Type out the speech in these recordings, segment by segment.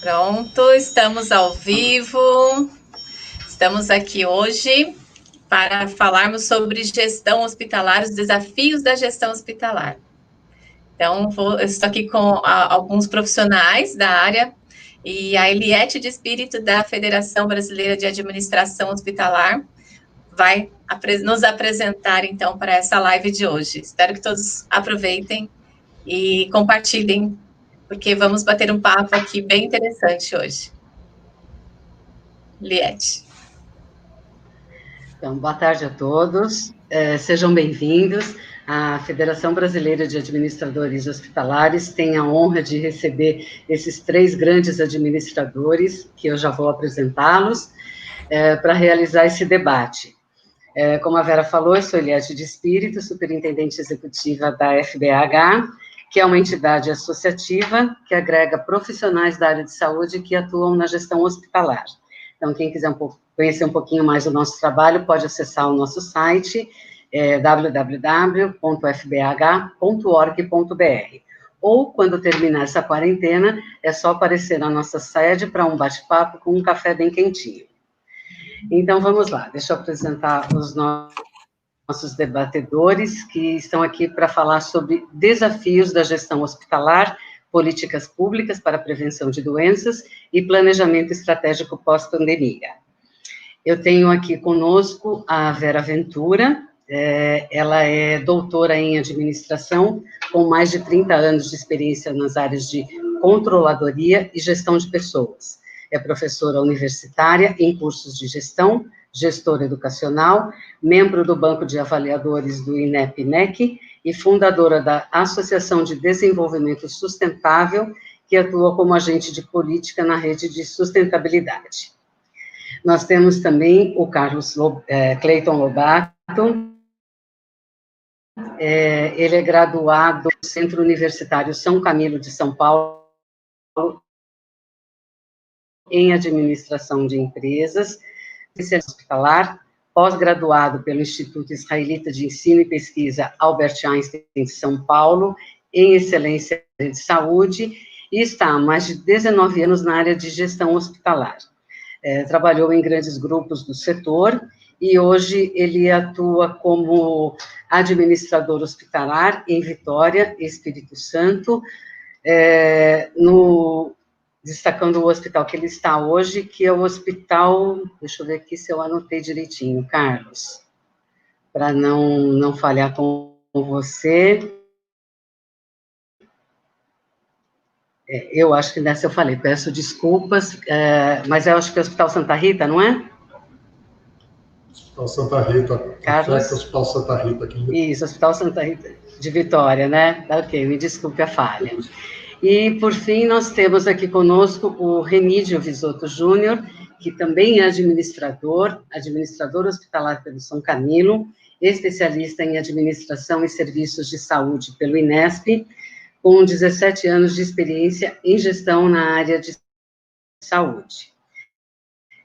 Pronto, estamos ao vivo. Estamos aqui hoje para falarmos sobre gestão hospitalar, os desafios da gestão hospitalar. Então, eu estou aqui com alguns profissionais da área e a Eliette de Espírito da Federação Brasileira de Administração Hospitalar vai nos apresentar, então, para essa live de hoje. Espero que todos aproveitem e compartilhem, porque vamos bater um papo aqui bem interessante hoje. Liette. Então, boa tarde a todos, sejam bem-vindos. A Federação Brasileira de Administradores Hospitalares tem a honra de receber esses três grandes administradores, que eu já vou apresentá-los, para realizar esse debate. Como a Vera falou, eu sou Eliette de Espírito, superintendente executiva da FBH, que é uma entidade associativa que agrega profissionais da área de saúde que atuam na gestão hospitalar. Então, quem quiser conhecer um pouquinho mais do nosso trabalho, pode acessar o nosso site, www.fbh.org.br. Ou, quando terminar essa quarentena, é só aparecer na nossa sede para um bate-papo com um café bem quentinho. Então, vamos lá, deixa eu apresentar os nossos debatedores, que estão aqui para falar sobre desafios da gestão hospitalar, políticas públicas para a prevenção de doenças e planejamento estratégico pós-pandemia. Eu tenho aqui conosco a Vera Ventura, ela é doutora em administração, com mais de 30 anos de experiência nas áreas de controladoria e gestão de pessoas. É professora universitária em cursos de gestão, gestora educacional, membro do Banco de Avaliadores do INEP-NEC e fundadora da Associação de Desenvolvimento Sustentável, que atua como agente de política na rede de sustentabilidade. Nós temos também o Carlos Cleiton Lobato, ele é graduado do Centro Universitário São Camilo de São Paulo, em Administração de Empresas, hospitalar, pós-graduado pelo Instituto Israelita de Ensino e Pesquisa Albert Einstein de São Paulo, em Excelência de Saúde, e está há mais de 19 anos na área de gestão hospitalar. Trabalhou em grandes grupos do setor, e hoje ele atua como administrador hospitalar em Vitória, Espírito Santo, destacando o hospital que ele está hoje, que é o hospital, deixa eu ver aqui se eu anotei direitinho, Carlos, para não falhar com você. Eu acho que nessa eu falei, peço desculpas, mas eu acho que é o Hospital Santa Rita, não é? Hospital Santa Rita, Carlos? Hospital Santa Rita aqui em Vitória. Isso, Hospital Santa Rita de Vitória, né? Ok, me desculpe a falha. E, por fim, nós temos aqui conosco o Remídio Visotto Júnior, que também é administrador hospitalar pelo São Camilo, especialista em administração e serviços de saúde pelo INESP, com 17 anos de experiência em gestão na área de saúde.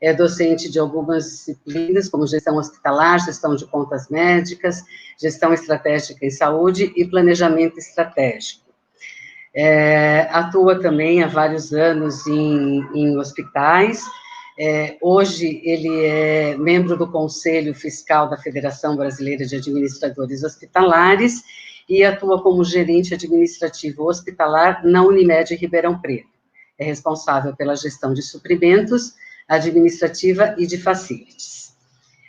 É docente de algumas disciplinas, como gestão hospitalar, gestão de contas médicas, gestão estratégica em saúde e planejamento estratégico. Atua também há vários anos em hospitais. Hoje ele é membro do Conselho Fiscal da Federação Brasileira de Administradores Hospitalares e atua como gerente administrativo hospitalar na Unimed Ribeirão Preto. É responsável pela gestão de suprimentos, administrativa e de facilities.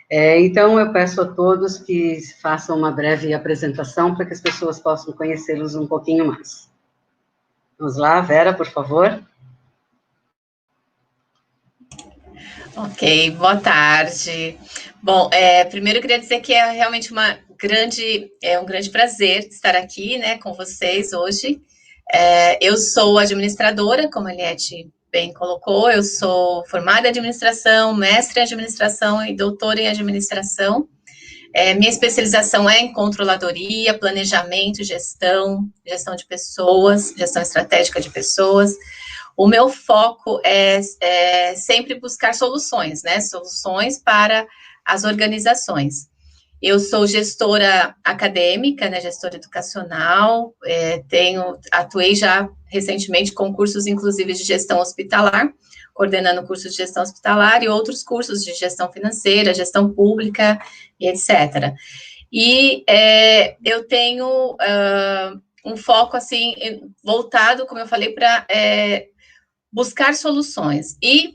Então, eu peço a todos que façam uma breve apresentação para que as pessoas possam conhecê-los um pouquinho mais. Vamos lá, Vera, por favor. Ok, boa tarde. Bom, primeiro eu queria dizer que é realmente um grande prazer estar aqui, né, com vocês hoje. Eu sou administradora, como a Eliette bem colocou, eu sou formada em administração, mestre em administração e doutora em administração. Minha especialização é em controladoria, planejamento, gestão de pessoas, gestão estratégica de pessoas. O meu foco é sempre buscar soluções, né? Soluções para as organizações. Eu sou gestora acadêmica, né, gestora educacional, atuei já recentemente com cursos, inclusive, de gestão hospitalar, coordenando cursos de gestão hospitalar e outros cursos de gestão financeira, gestão pública, e etc. E eu tenho um foco, assim, voltado, como eu falei, para buscar soluções e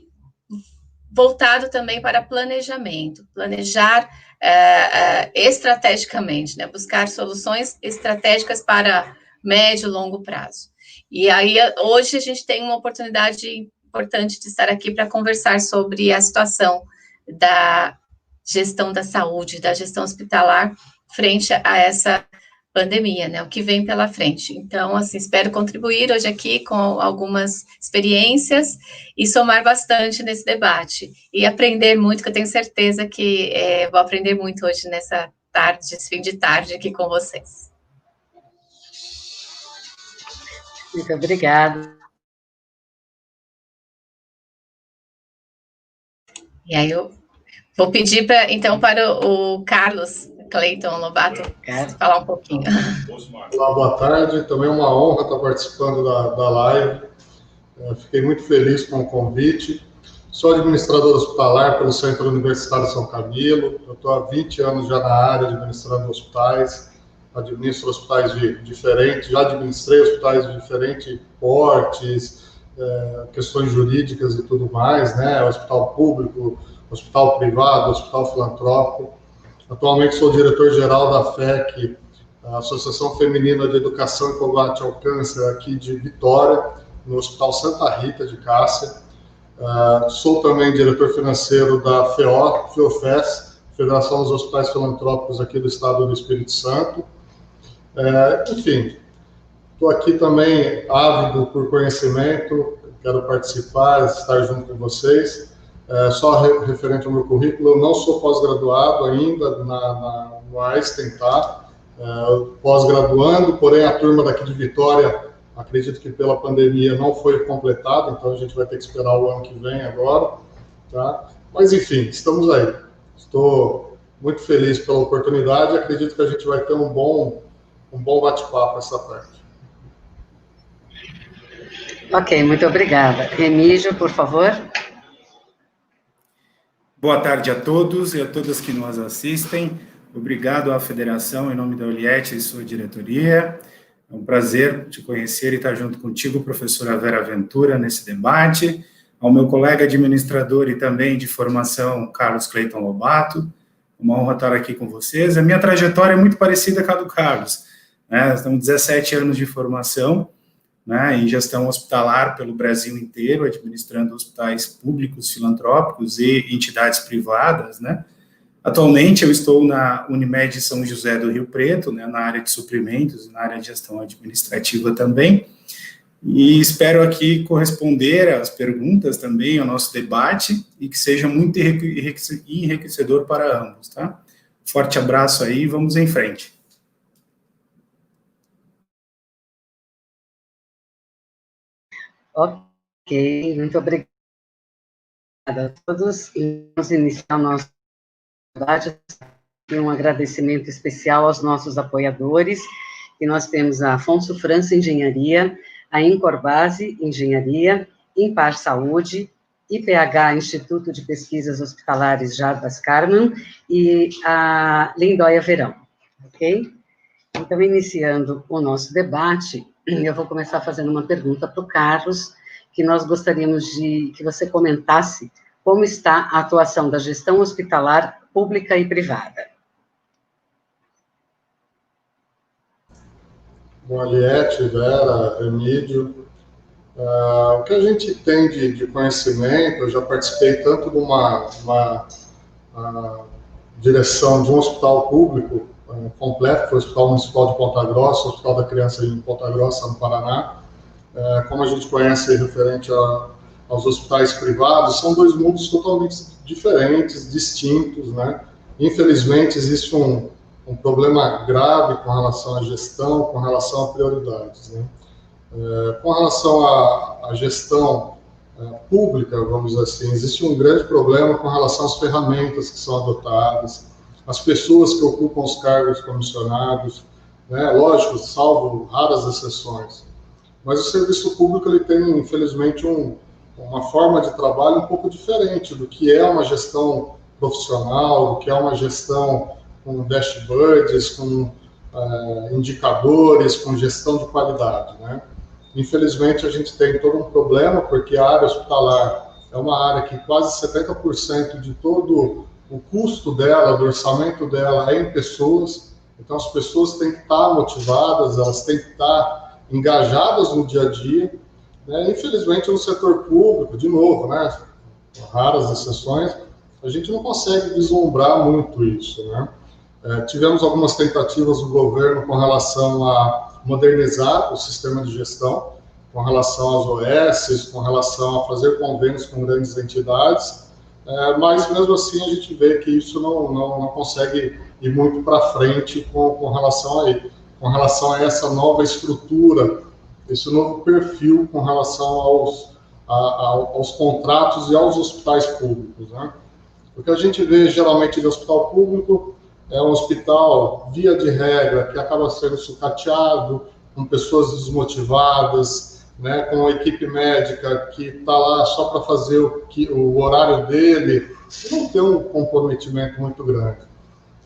voltado também para planejamento, planejar estrategicamente, né? Buscar soluções estratégicas para médio e longo prazo. E aí, hoje, a gente tem uma oportunidade importante de estar aqui para conversar sobre a situação da gestão da saúde, da gestão hospitalar, frente a essa pandemia, né, o que vem pela frente. Então, assim, espero contribuir hoje aqui com algumas experiências e somar bastante nesse debate e aprender muito, que eu tenho certeza que vou aprender muito hoje nessa tarde, esse fim de tarde aqui com vocês. Muito obrigada. E aí eu vou pedir então para o Carlos Cleiton Lobato falar um pouquinho. Olá, boa tarde. Também é uma honra estar participando da live. Fiquei muito feliz com o convite. Sou administrador hospitalar pelo Centro Universitário São Camilo. Eu estou há 20 anos já na área administrando hospitais. Administro hospitais diferentes, já administrei hospitais de diferentes portes, questões jurídicas e tudo mais, né? Hospital público, hospital privado, hospital filantrópico. Atualmente sou diretor-geral da FEC, a Associação Feminina de Educação e Combate ao Câncer, aqui de Vitória, no Hospital Santa Rita de Cássia. Sou também diretor financeiro da FEOFES, Federação dos Hospitais Filantrópicos aqui do Estado do Espírito Santo. Enfim, estou aqui também ávido por conhecimento, quero participar, estar junto com vocês. Só referente ao meu currículo, eu não sou pós-graduado ainda no Einstein, tá? Pós-graduando, porém a turma daqui de Vitória, acredito que pela pandemia não foi completada, então a gente vai ter que esperar o ano que vem agora, tá? Mas enfim, estamos aí. Estou muito feliz pela oportunidade e acredito que a gente vai ter um bom bate-papo essa tarde. Ok, muito obrigada. Remígio, por favor. Boa tarde a todos e a todas que nos assistem. Obrigado à Federação, em nome da Oliette e sua diretoria. É um prazer te conhecer e estar junto contigo, professora Vera Ventura, nesse debate. Ao meu colega administrador e também de formação, Carlos Cleiton Lobato. Uma honra estar aqui com vocês. A minha trajetória é muito parecida com a do Carlos, né? Estamos 17 anos de formação, né, em gestão hospitalar pelo Brasil inteiro, administrando hospitais públicos, filantrópicos e entidades privadas, né. Atualmente eu estou na Unimed São José do Rio Preto, né, na área de suprimentos e na área de gestão administrativa também, e espero aqui corresponder às perguntas também, ao nosso debate, e que seja muito enriquecedor para ambos, tá? Forte abraço aí, vamos em frente. Ok, muito obrigada a todos. Vamos iniciar o nosso debate. Um agradecimento especial aos nossos apoiadores, e nós temos a Afonso França Engenharia, a Incorbase Engenharia, Impar Saúde, IPH, Instituto de Pesquisas Hospitalares Jarbas Carman, e a Lindóia Verão, ok? Então, iniciando o nosso debate, eu vou começar fazendo uma pergunta para o Carlos, que nós gostaríamos de que você comentasse como está a atuação da gestão hospitalar pública e privada. Bom, Oliette, Vera, Remídio, o que a gente tem de conhecimento, eu já participei tanto de uma direção de um hospital público completo, que foi o Hospital Municipal de Ponta Grossa, o Hospital da Criança em Ponta Grossa, no Paraná. Como a gente conhece referente aos hospitais privados, são dois mundos totalmente diferentes, distintos, né? Infelizmente, existe um problema grave com relação à gestão, com relação a prioridades, né? Com relação à gestão pública, vamos dizer assim, existe um grande problema com relação às ferramentas que são adotadas, as pessoas que ocupam os cargos comissionados, né? Lógico, salvo raras exceções. Mas o serviço público ele tem, infelizmente, uma forma de trabalho um pouco diferente do que é uma gestão profissional, do que é uma gestão com dashboards, com indicadores, com gestão de qualidade, né? Infelizmente, a gente tem todo um problema, porque a área hospitalar é uma área que quase 70% de todo o custo dela, do orçamento dela, é em pessoas. Então, as pessoas têm que estar motivadas, elas têm que estar engajadas no dia a dia, né? Infelizmente, no setor público, de novo, né, raras exceções, a gente não consegue vislumbrar muito isso, né? Tivemos algumas tentativas do governo com relação a modernizar o sistema de gestão, com relação às OS, com relação a fazer convênios com grandes entidades, mas mesmo assim a gente vê que isso não consegue ir muito para frente com relação a essa nova estrutura, esse novo perfil com relação aos contratos e aos hospitais públicos, né? O que a gente vê geralmente de hospital público é um hospital, via de regra, que acaba sendo sucateado, com pessoas desmotivadas, né, com a equipe médica que está lá só para fazer o horário dele, e não tem um comprometimento muito grande.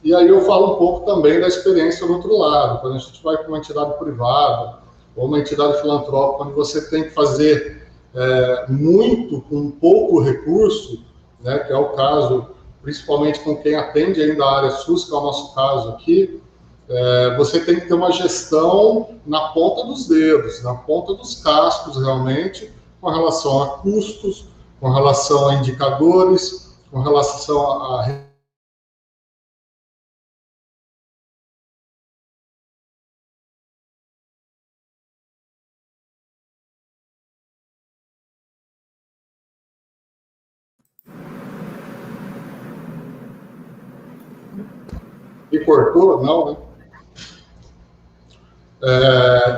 E aí eu falo um pouco também da experiência do outro lado, quando a gente vai para uma entidade privada, ou uma entidade filantrópica, onde você tem que fazer muito com pouco recurso, né, que é o caso, principalmente com quem atende ainda a área SUS, que é o nosso caso aqui, você tem que ter uma gestão na ponta dos dedos, na ponta dos cascos, realmente, com relação a custos, com relação a indicadores, com relação a E cortou? Não, né?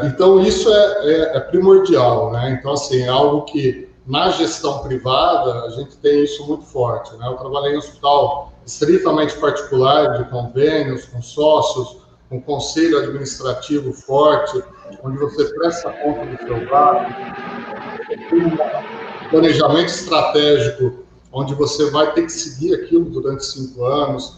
Então, isso é primordial, né? Então, assim, é algo que, na gestão privada, a gente tem isso muito forte, né? Eu trabalhei em um hospital estritamente particular, de convênios, com sócios, com conselho administrativo forte, onde você presta conta do seu trabalho, planejamento estratégico, onde você vai ter que seguir aquilo durante 5 anos,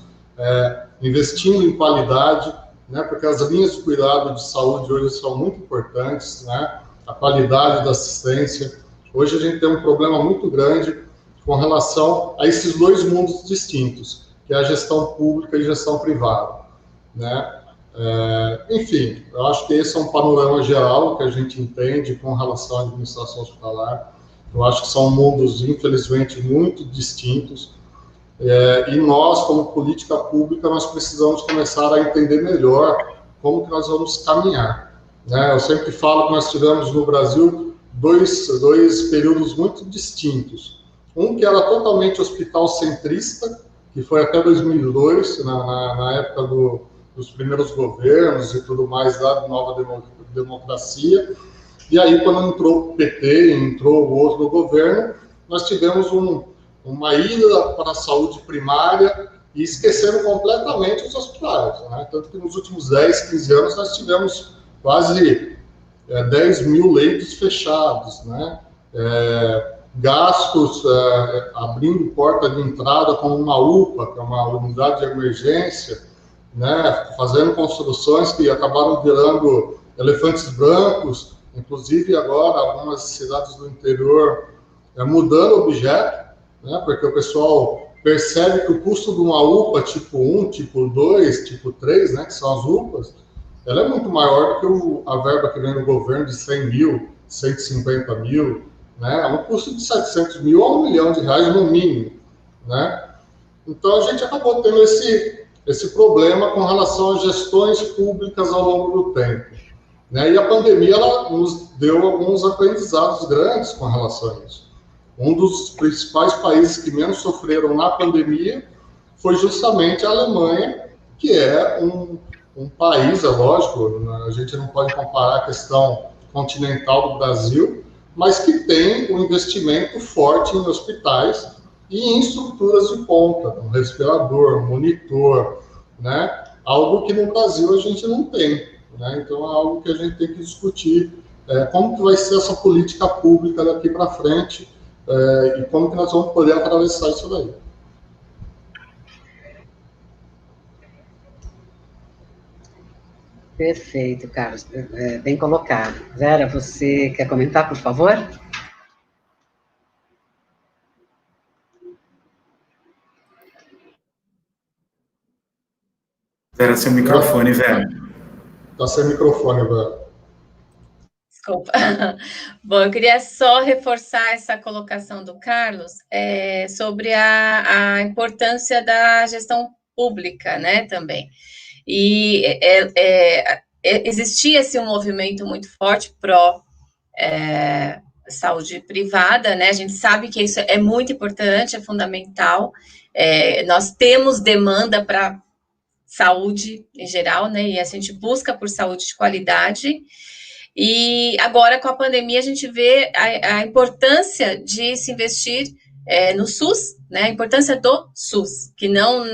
investindo em qualidade, né, porque as linhas de cuidado de saúde hoje são muito importantes, né, a qualidade da assistência. Hoje a gente tem um problema muito grande com relação a esses dois mundos distintos, que é a gestão pública e a gestão privada, né. Enfim, eu acho que esse é um panorama geral que a gente entende com relação à administração hospitalar. Eu acho que são mundos, infelizmente, muito distintos. E nós, como política pública, nós precisamos começar a entender melhor como que nós vamos caminhar, né? Eu sempre falo que nós tivemos no Brasil dois períodos muito distintos. Um que era totalmente hospital-centrista, que foi até 2002, na época dos primeiros governos e tudo mais da nova democracia. E aí, quando entrou o PT, entrou o outro governo, nós tivemos uma ida para a saúde primária e esqueceram completamente os hospitais, né? Tanto que nos últimos 10, 15 anos nós tivemos quase 10 mil leitos fechados, né? Gastos abrindo porta de entrada como uma UPA, que é uma unidade de emergência, né? Fazendo construções que acabaram virando elefantes brancos, inclusive agora algumas cidades do interior mudando o objeto, né, porque o pessoal percebe que o custo de uma UPA tipo 1, tipo 2, tipo 3, né, que são as UPAs, ela é muito maior do que a verba que vem do governo de 100 mil, 150 mil, né, é um custo de 700 mil a R$1 milhão no mínimo, né. Então a gente acabou tendo esse problema com relação às gestões públicas ao longo do tempo, né, e a pandemia ela nos deu alguns aprendizados grandes com relação a isso. Um dos principais países que menos sofreram na pandemia foi justamente a Alemanha, que é um país, é lógico, a gente não pode comparar a questão continental do Brasil, mas que tem um investimento forte em hospitais e em estruturas de ponta, um respirador, um monitor, né? Algo que no Brasil a gente não tem, né? Então é algo que a gente tem que discutir, como que vai ser essa política pública daqui para frente, e como que nós vamos poder atravessar isso daí. Perfeito, Carlos, bem colocado. Vera, você quer comentar, por favor? Vera, seu microfone, Vera. Está sem microfone, Vera. Desculpa. Bom, eu queria só reforçar essa colocação do Carlos sobre a importância da gestão pública, né, também. E existia-se um movimento muito forte pró saúde privada, né? A gente sabe que isso é muito importante, é fundamental. Nós temos demanda para saúde em geral, né? E a gente busca por saúde de qualidade. E agora, com a pandemia, a gente vê a importância de se investir no SUS, né? A importância do SUS, que não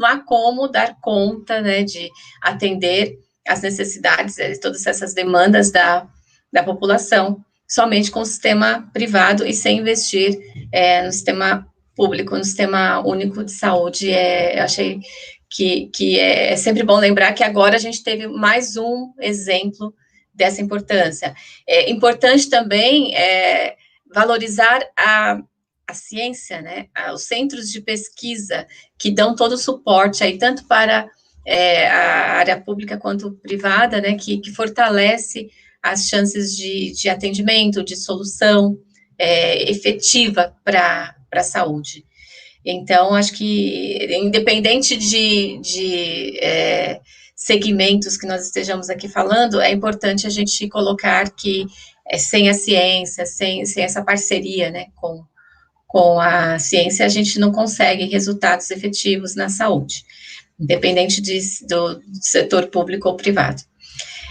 há como dar conta, né, de atender as necessidades, todas essas demandas da população, somente com o sistema privado e sem investir no sistema público, no sistema único de saúde. Eu achei que é sempre bom lembrar que agora a gente teve mais um exemplo dessa importância. É importante também valorizar a ciência, né, os centros de pesquisa que dão todo o suporte aí, tanto para a área pública quanto privada, né, que fortalece as chances de atendimento, de solução efetiva para a saúde. Então, acho que, independente de segmentos que nós estejamos aqui falando, é importante a gente colocar que sem a ciência, sem essa parceria, né, com a ciência, a gente não consegue resultados efetivos na saúde, independente do setor público ou privado.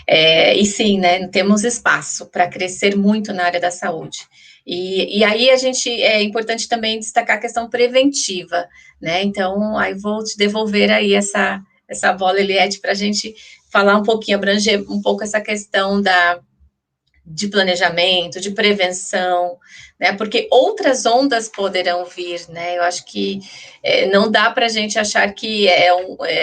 E sim, né, temos espaço para crescer muito na área da saúde. E aí é importante também destacar a questão preventiva, né? Então, aí vou te devolver aí essa bola, Eliette, para a gente falar um pouquinho, abranger um pouco essa questão de planejamento, de prevenção, né, porque outras ondas poderão vir, né, eu acho que não dá para a gente achar que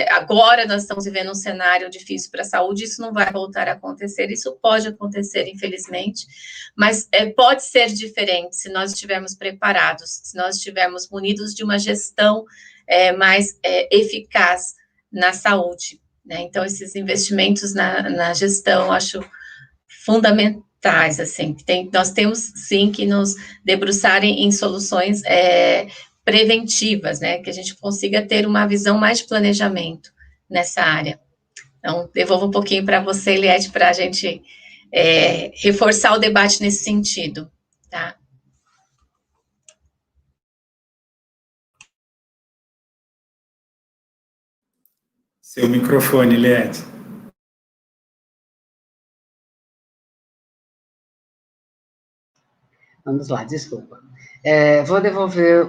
agora nós estamos vivendo um cenário difícil para a saúde, isso não vai voltar a acontecer, isso pode acontecer, infelizmente, mas pode ser diferente se nós estivermos preparados, se nós estivermos munidos de uma gestão mais eficaz na saúde, né, então esses investimentos na gestão, acho fundamentais, assim, nós temos, sim, que nos debruçar em soluções preventivas, né, que a gente consiga ter uma visão mais de planejamento nessa área. Então, devolvo um pouquinho para você, Eliette, para a gente reforçar o debate nesse sentido, tá? Seu microfone, Eliette. Vamos lá, desculpa. Vou devolver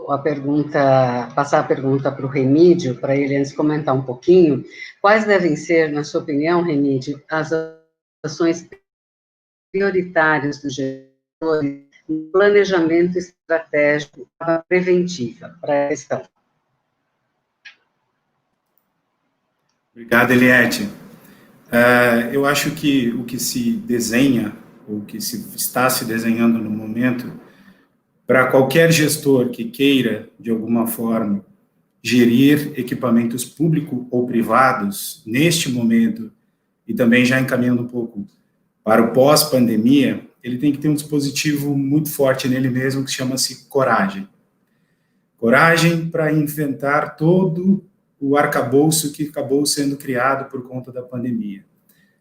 a pergunta, passar a pergunta para o Remídio, para ele antes comentar um pouquinho. Quais devem ser, na sua opinião, Remídio, as ações prioritárias dos gestores no planejamento estratégico preventiva para a questão? Obrigado, Eliette. Eu acho que o que se desenha, ou que está se desenhando no momento, para qualquer gestor que queira, de alguma forma, gerir equipamentos públicos ou privados, neste momento, e também já encaminhando um pouco para o pós-pandemia, ele tem que ter um dispositivo muito forte nele mesmo, que chama-se coragem. Coragem para enfrentar todo o arcabouço que acabou sendo criado por conta da pandemia.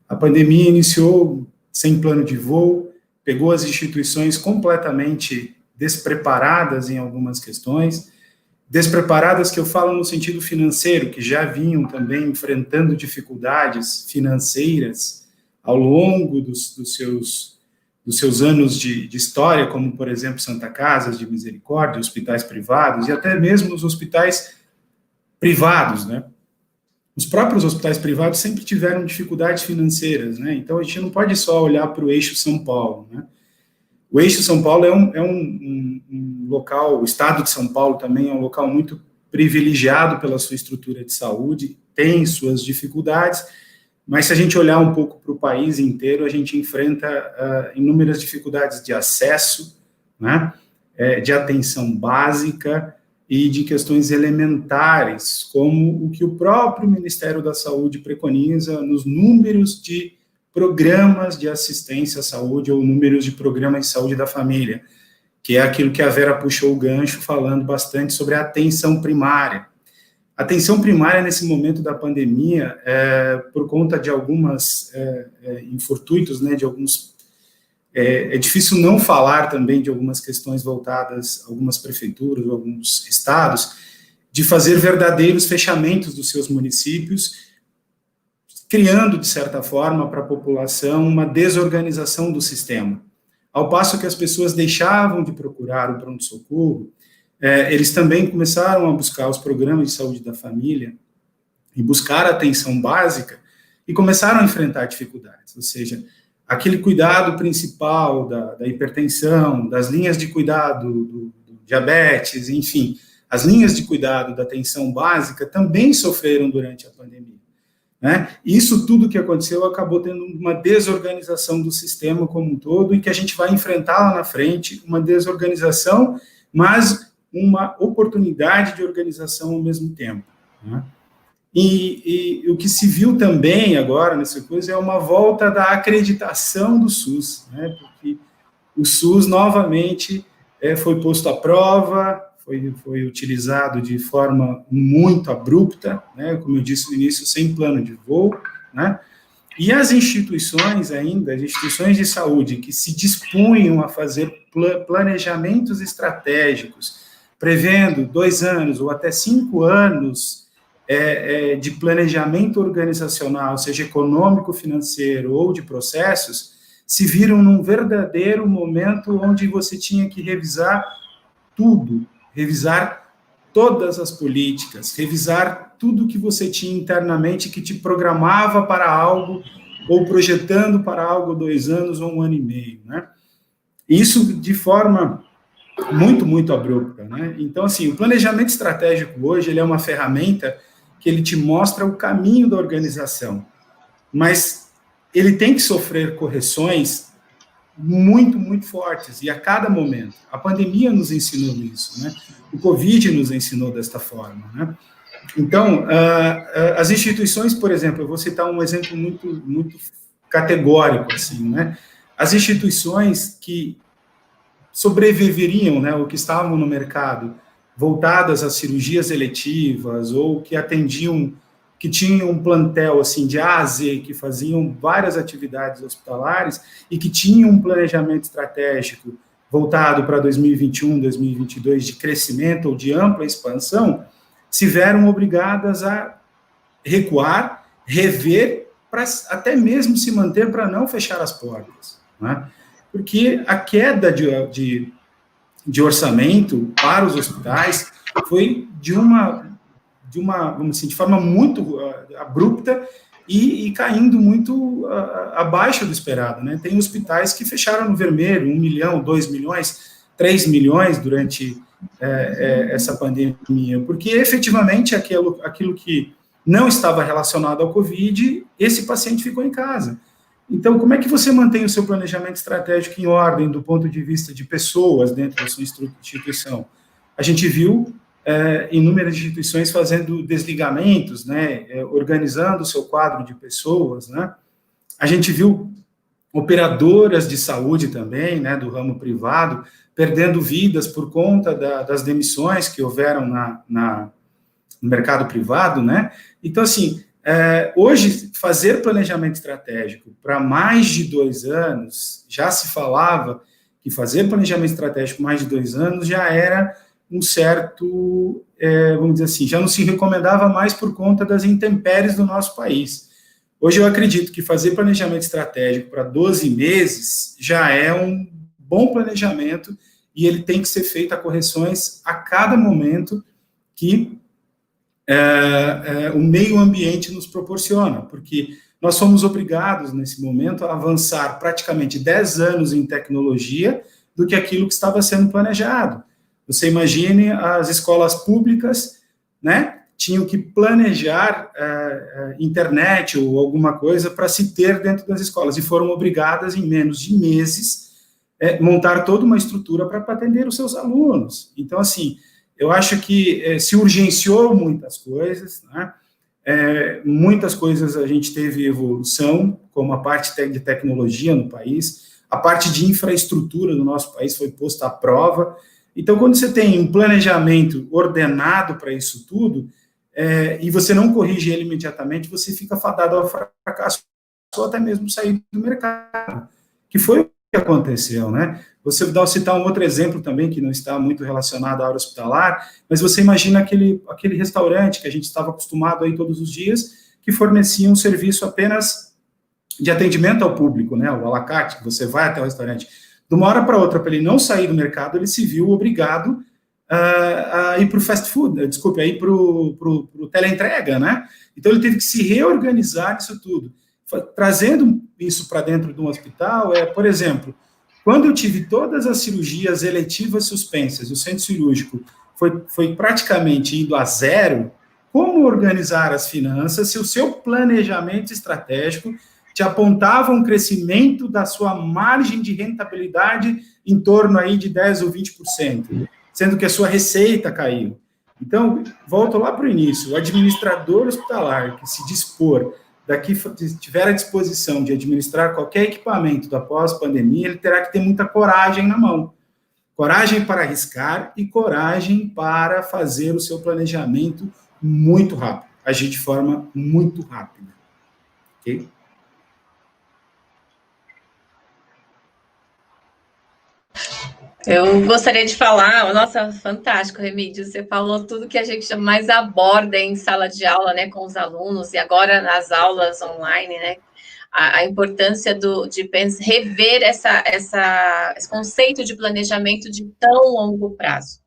A pandemia iniciou sem plano de voo, pegou as instituições completamente despreparadas em algumas questões, despreparadas que eu falo no sentido financeiro, que já vinham também enfrentando dificuldades financeiras ao longo dos seus anos de história, como, por exemplo, Santa Casa de Misericórdia, hospitais privados, e até mesmo os hospitais privados, né? os próprios hospitais privados sempre tiveram dificuldades financeiras, né? Então, a gente não pode só olhar para o eixo São Paulo, né? O eixo São Paulo é um local, o estado de São Paulo também é um local muito privilegiado pela sua estrutura de saúde, tem suas dificuldades, mas se a gente olhar um pouco para o país inteiro, a gente enfrenta inúmeras dificuldades de acesso, né, de atenção básica e de questões elementares, como o que o próprio Ministério da Saúde preconiza nos números de programas de assistência à saúde ou números de programas de saúde da família, que é aquilo que a Vera puxou o gancho, falando bastante sobre a atenção primária. A atenção primária, nesse momento da pandemia, por conta de algumas infortúnios, né, de alguns... É difícil não falar também de algumas questões voltadas a algumas prefeituras, alguns estados, de fazer verdadeiros fechamentos dos seus municípios, criando, de certa forma, para a população uma desorganização do sistema. Ao passo que as pessoas deixavam de procurar o pronto-socorro, eles também começaram a buscar os programas de saúde da família e buscar a atenção básica e começaram a enfrentar dificuldades, ou seja, aquele cuidado principal da hipertensão, das linhas de cuidado do diabetes, enfim, as linhas de cuidado da atenção básica também sofreram durante a pandemia. Né? Isso tudo que aconteceu acabou tendo uma desorganização do sistema como um todo e que a gente vai enfrentar lá na frente, uma desorganização, mas uma oportunidade de organização ao mesmo tempo. Né? E o que se viu também agora nessa coisa é uma volta da acreditação do SUS, né? Porque o SUS novamente foi posto à prova, foi utilizado de forma muito abrupta, né, como eu disse no início, sem plano de voo, né, e as instituições ainda, as instituições de saúde que se dispunham a fazer planejamentos estratégicos, prevendo 2 anos ou até 5 anos de planejamento organizacional, seja econômico, financeiro ou de processos, se viram num verdadeiro momento onde você tinha que revisar tudo, revisar todas as políticas, revisar tudo que você tinha internamente que te programava para algo, ou projetando para algo 2 anos ou 1 ano e meio, né? Isso de forma muito, muito abrupta, né? Então, assim, o planejamento estratégico hoje, ele é uma ferramenta que ele te mostra o caminho da organização, mas ele tem que sofrer correções muito, muito fortes, e a cada momento. A pandemia nos ensinou isso, né? O Covid nos ensinou desta forma, né? Então, as instituições, por exemplo, eu vou citar um exemplo muito, muito categórico, assim, né? As instituições que sobreviveriam, né, ou que estavam no mercado, voltadas às cirurgias eletivas, ou que atendiam, que tinham um plantel assim, de A a Z, que faziam várias atividades hospitalares e que tinham um planejamento estratégico voltado para 2021, 2022, de crescimento ou de ampla expansão, se viram obrigadas a recuar, rever, para até mesmo se manter para não fechar as portas, né? Porque a queda de orçamento para os hospitais foi de vamos dizer, de forma muito abrupta e caindo muito abaixo do esperado, né? Tem hospitais que fecharam no vermelho, 1 milhão, 2 milhões, 3 milhões durante essa pandemia, porque efetivamente aquilo que não estava relacionado ao Covid, esse paciente ficou em casa. Então, como é que você mantém o seu planejamento estratégico em ordem do ponto de vista de pessoas dentro da sua instituição? A gente viu inúmeras instituições fazendo desligamentos, né, organizando o seu quadro de pessoas, né? A gente viu operadoras de saúde também, né, do ramo privado, perdendo vidas por conta das demissões que houveram no mercado privado, né? Então, assim, hoje, fazer planejamento estratégico para mais de 2 anos, já se falava que fazer planejamento estratégico mais de 2 anos já era um certo, vamos dizer assim, já não se recomendava mais por conta das intempéries do nosso país. Hoje eu acredito que fazer planejamento estratégico para 12 meses já é um bom planejamento e ele tem que ser feito a correções a cada momento que o meio ambiente nos proporciona, porque nós somos obrigados, nesse momento, a avançar praticamente 10 anos em tecnologia do que aquilo que estava sendo planejado. Você imagine as escolas públicas, né, tinham que planejar internet ou alguma coisa para se ter dentro das escolas, e foram obrigadas, em menos de meses, montar toda uma estrutura para atender os seus alunos. Então, assim, eu acho que se urgenciou muitas coisas, né? Muitas coisas a gente teve evolução, como a parte de tecnologia no país, a parte de infraestrutura do nosso país foi posta à prova. Então, quando você tem um planejamento ordenado para isso tudo, e você não corrige ele imediatamente, você fica fadado ao fracasso, ou até mesmo sair do mercado, que foi o que aconteceu, né? Você dá citar um outro exemplo também, que não está muito relacionado à área hospitalar, mas você imagina aquele restaurante que a gente estava acostumado a ir todos os dias, que fornecia um serviço apenas de atendimento ao público, né? O à la carte, que você vai até o restaurante. De uma hora para outra, para ele não sair do mercado, ele se viu obrigado a ir para o fast food, desculpe, a ir para o teleentrega, né? Então, ele teve que se reorganizar isso tudo. Trazendo isso para dentro de um hospital, por exemplo, quando eu tive todas as cirurgias eletivas suspensas, o centro cirúrgico foi praticamente indo a zero, como organizar as finanças se o seu planejamento estratégico te apontava um crescimento da sua margem de rentabilidade em torno aí de 10% ou 20%, sendo que a sua receita caiu. Então, volto lá para o início, o administrador hospitalar que se dispor daqui tiver à disposição de administrar qualquer equipamento da pós-pandemia, ele terá que ter muita coragem na mão. Coragem para arriscar e coragem para fazer o seu planejamento muito rápido, agir de forma muito rápida. Ok? Eu gostaria de falar, nossa, fantástico, Remídio, você falou tudo que a gente mais aborda em sala de aula, né, com os alunos, e agora nas aulas online, né, a importância de rever esse conceito de planejamento de tão longo prazo.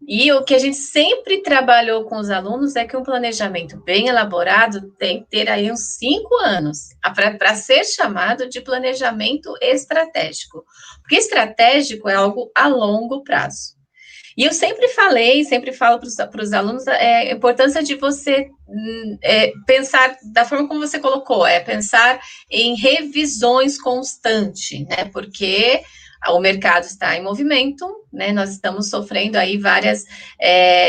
E o que a gente sempre trabalhou com os alunos é que um planejamento bem elaborado tem que ter aí uns 5 anos para ser chamado de planejamento estratégico. Porque estratégico é algo a longo prazo. E eu sempre falo para os alunos a importância de você pensar da forma como você colocou, pensar em revisões constantes, né? Porque o mercado está em movimento, né? Nós estamos sofrendo aí várias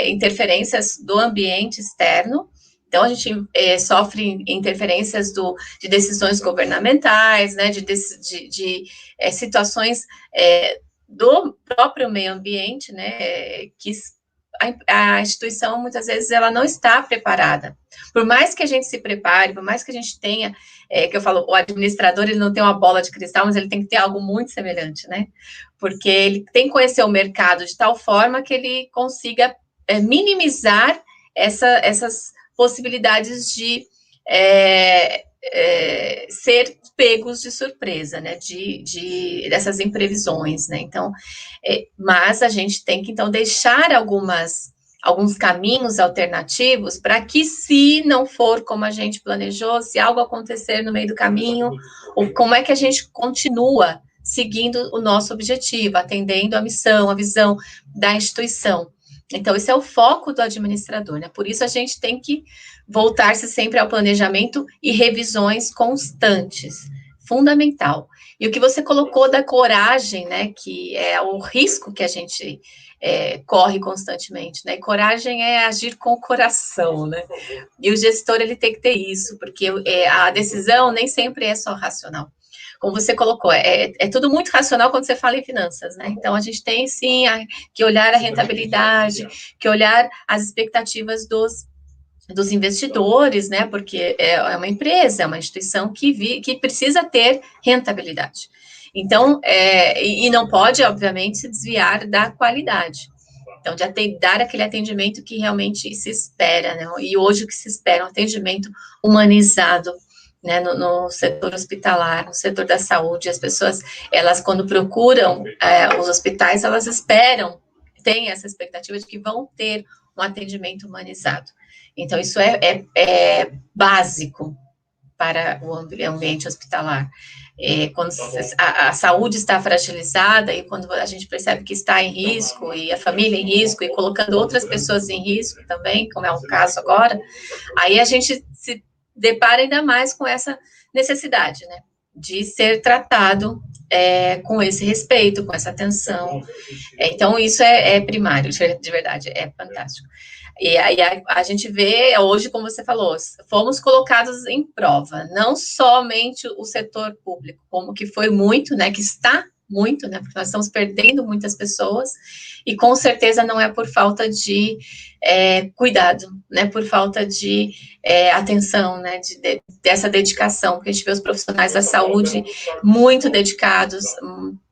interferências do ambiente externo. Então, a gente sofre interferências de decisões governamentais, né? De situações do próprio meio ambiente, né? Que a instituição, muitas vezes, ela não está preparada. Por mais que a gente se prepare, por mais que a gente tenha, que eu falo, o administrador, ele não tem uma bola de cristal, mas ele tem que ter algo muito semelhante, né? Porque ele tem que conhecer o mercado de tal forma que ele consiga minimizar essas possibilidades de ser pegos de surpresa, né, dessas imprevisões, né, então, mas a gente tem que, então, deixar alguns caminhos alternativos para que, se não for como a gente planejou, se algo acontecer no meio do caminho, ou como é que a gente continua seguindo o nosso objetivo, atendendo a missão, a visão da instituição. Então, esse é o foco do administrador, né? Por isso, a gente tem que voltar-se sempre ao planejamento e revisões constantes. Fundamental. E o que você colocou da coragem, né? Que é o risco que a gente corre constantemente, né? E coragem é agir com o coração, né? E o gestor, ele tem que ter isso, porque a decisão nem sempre é só racional. Como você colocou, é tudo muito racional quando você fala em finanças, né? Então, a gente tem, sim, que olhar a rentabilidade, que olhar as expectativas dos investidores, né? Porque é uma empresa, é uma instituição que precisa ter rentabilidade. Então, e não pode, obviamente, se desviar da qualidade. Então, de dar aquele atendimento que realmente se espera, né? E hoje o que se espera é um atendimento humanizado, né, no setor hospitalar, no setor da saúde. As pessoas, elas, quando procuram os hospitais, elas têm essa expectativa de que vão ter um atendimento humanizado. Então, isso é básico para o ambiente hospitalar. Quando a saúde está fragilizada e quando a gente percebe que está em risco, e a família em risco, e colocando outras pessoas em risco também, como é o caso agora, aí a gente se depara ainda mais com essa necessidade, né, de ser tratado com esse respeito, com essa atenção. Então, isso é primário, de verdade, é fantástico. E aí a gente vê, hoje, como você falou, fomos colocados em prova, não somente o setor público, como que foi muito, né, que está muito, né, porque nós estamos perdendo muitas pessoas, e com certeza não é por falta de cuidado, né, por falta de atenção, né, dessa dedicação, porque a gente vê os profissionais da saúde muito dedicados,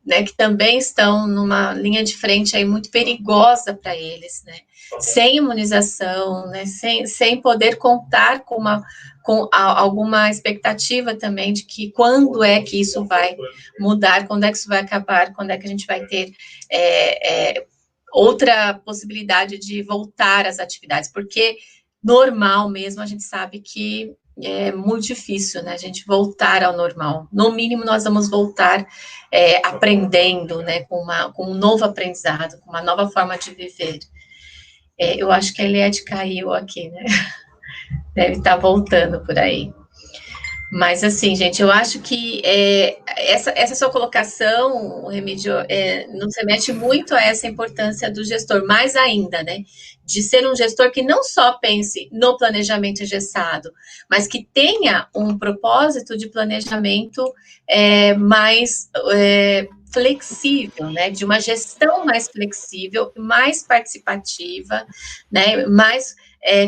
né, que também estão numa linha de frente aí muito perigosa para eles, né, sem imunização, né, sem poder contar com alguma expectativa também de que quando é que isso vai mudar, quando é que isso vai acabar, quando é que a gente vai ter outra possibilidade de voltar às atividades, porque normal mesmo, a gente sabe que é muito difícil, né, a gente voltar ao normal. No mínimo, nós vamos voltar aprendendo, né, com um novo aprendizado, com uma nova forma de viver. Eu acho que a Eliette caiu aqui, né? Deve estar voltando por aí. Mas, assim, gente, eu acho que essa sua colocação, Remídio, nos remete muito a essa importância do gestor, mais ainda, né? De ser um gestor que não só pense no planejamento engessado, mas que tenha um propósito de planejamento mais flexível, né? De uma gestão mais flexível, mais participativa, né? Mais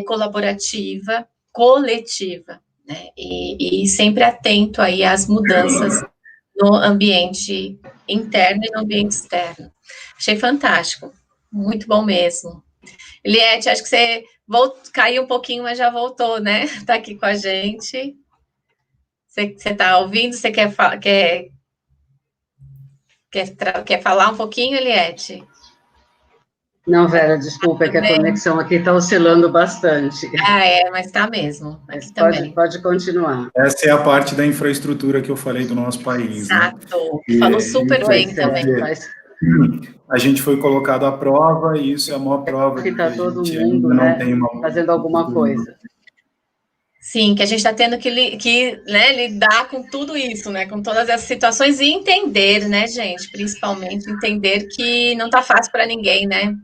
colaborativa, coletiva. Né, e sempre atento aí às mudanças no ambiente interno e no ambiente externo. Achei fantástico, muito bom mesmo. Eliette, acho que você caiu um pouquinho, mas já voltou, né? Está aqui com a gente. Você está ouvindo? Você quer falar um pouquinho, Eliette? Não, Vera, desculpa, é que a conexão aqui está oscilando bastante. Mas está mesmo. Mas pode continuar. Essa é a parte da infraestrutura que eu falei do nosso país. Exato. Né? Falou super bem também. A gente foi colocado à prova, e isso é a maior prova. Que está todo mundo, né, fazendo alguma coisa. Sim, que a gente está tendo que lidar com tudo isso, né? Com todas essas situações e entender, né, gente? Principalmente entender que não está fácil para ninguém, né?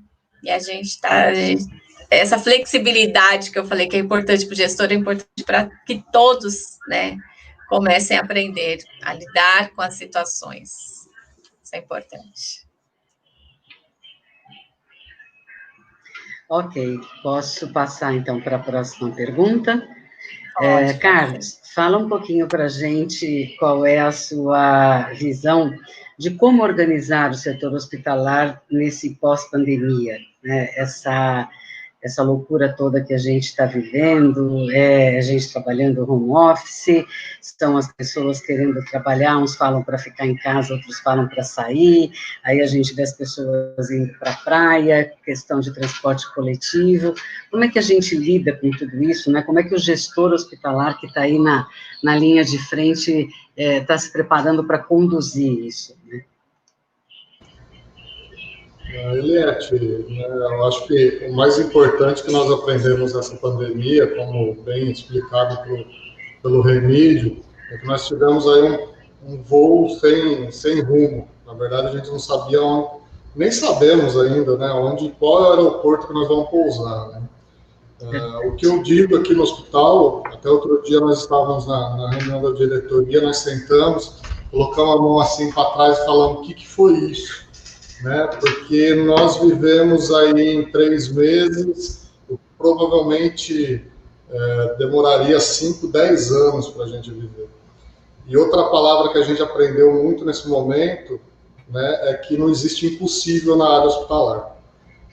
E a gente está... Essa flexibilidade que eu falei que é importante para o gestor, é importante para que todos, né, comecem a aprender a lidar com as situações. Isso é importante. Ok, posso passar, então, para a próxima pergunta? Carlos, fala um pouquinho para a gente qual é a sua visão de como organizar o setor hospitalar nesse pós-pandemia, né? Essa loucura toda que a gente está vivendo, a gente trabalhando home office, estão as pessoas querendo trabalhar, uns falam para ficar em casa, outros falam para sair, aí a gente vê as pessoas indo para a praia, questão de transporte coletivo. Como é que a gente lida com tudo isso, né? Como é que o gestor hospitalar que está aí na linha de frente está se preparando para conduzir isso, né? Eliette, eu acho que o mais importante que nós aprendemos nessa pandemia, como bem explicado pelo Remídio, é que nós tivemos aí um voo sem rumo. Na verdade, a gente não sabia onde, nem sabemos ainda, né, qual é o aeroporto que nós vamos pousar, né? O que eu digo aqui no hospital, até outro dia nós estávamos na reunião da diretoria, nós sentamos, colocamos a mão assim para trás e falamos, o que foi isso? Né, porque nós vivemos aí em 3 meses, provavelmente demoraria 5, 10 anos para a gente viver. E outra palavra que a gente aprendeu muito nesse momento, né, é que não existe impossível na área hospitalar,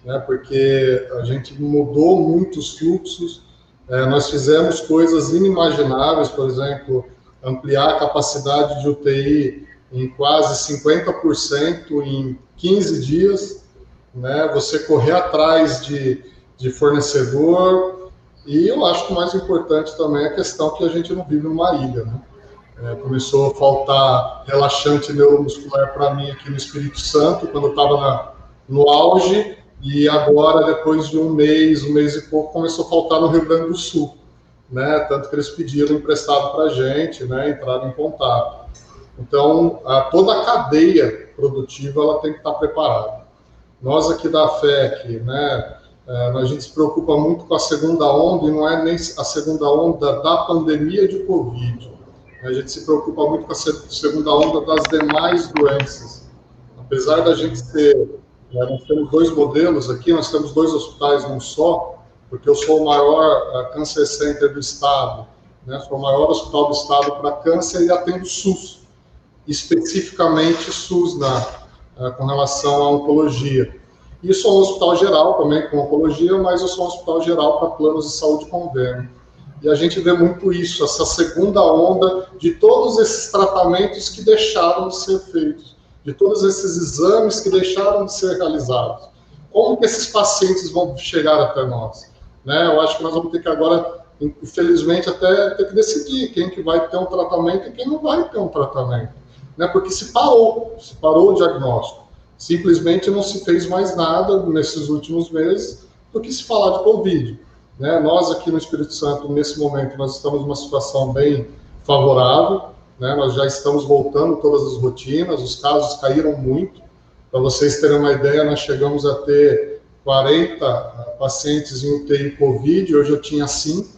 né, porque a gente mudou muitos fluxos, nós fizemos coisas inimagináveis, por exemplo, ampliar a capacidade de UTI em quase 50% em 15 dias, né? Você correr atrás de fornecedor, E eu acho que o mais importante também é a questão que a gente não vive numa ilha, né? Começou a faltar relaxante neuromuscular para mim aqui no Espírito Santo, quando eu estava no auge, e agora, depois de um mês e pouco, começou a faltar no Rio Grande do Sul, né? Tanto que eles pediram emprestado para a gente, né? Entraram em contato. Então, toda a cadeia produtiva ela tem que estar preparada. Nós aqui da FEC, né? A gente se preocupa muito com a segunda onda, e não é nem a segunda onda da pandemia de Covid. A gente se preocupa muito com a segunda onda das demais doenças. Apesar da gente ser... nós temos 2 modelos aqui, nós temos 2 hospitais num só, porque eu sou o maior Cancer Center do Estado, né? Sou o maior hospital do Estado para câncer e atendo SUS, especificamente SUS com relação à oncologia. E sou um hospital geral também com oncologia, mas eu sou um hospital geral para planos de saúde convênio. E a gente vê muito isso, essa segunda onda de todos esses tratamentos que deixaram de ser feitos, de todos esses exames que deixaram de ser realizados. Como que esses pacientes vão chegar até nós? Né? Eu acho que nós vamos ter que agora, infelizmente, até ter que decidir quem que vai ter um tratamento e quem não vai ter um tratamento. Né? Porque se parou o diagnóstico. Simplesmente não se fez mais nada nesses últimos meses do que se falar de Covid. Né? Nós aqui no Espírito Santo, nesse momento, nós estamos numa situação bem favorável, né? Nós já estamos voltando todas as rotinas, os casos caíram muito. Para vocês terem uma ideia, nós chegamos a ter 40 pacientes em UTI Covid, hoje eu tinha 5,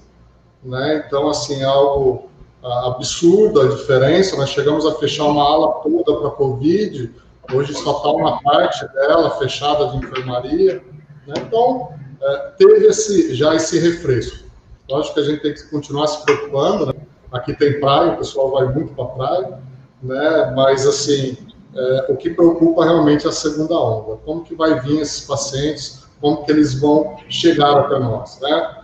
né? Então, assim, é algo absurdo a diferença. Nós chegamos a fechar uma ala toda para Covid, hoje só está uma parte dela fechada de enfermaria, né? Então, teve já esse refresco. Lógico que a gente tem que continuar se preocupando, né? Aqui tem praia, o pessoal vai muito para a praia, né? Mas, assim, o que preocupa realmente é a segunda onda. Como que vai vir esses pacientes, como que eles vão chegar até nós, né?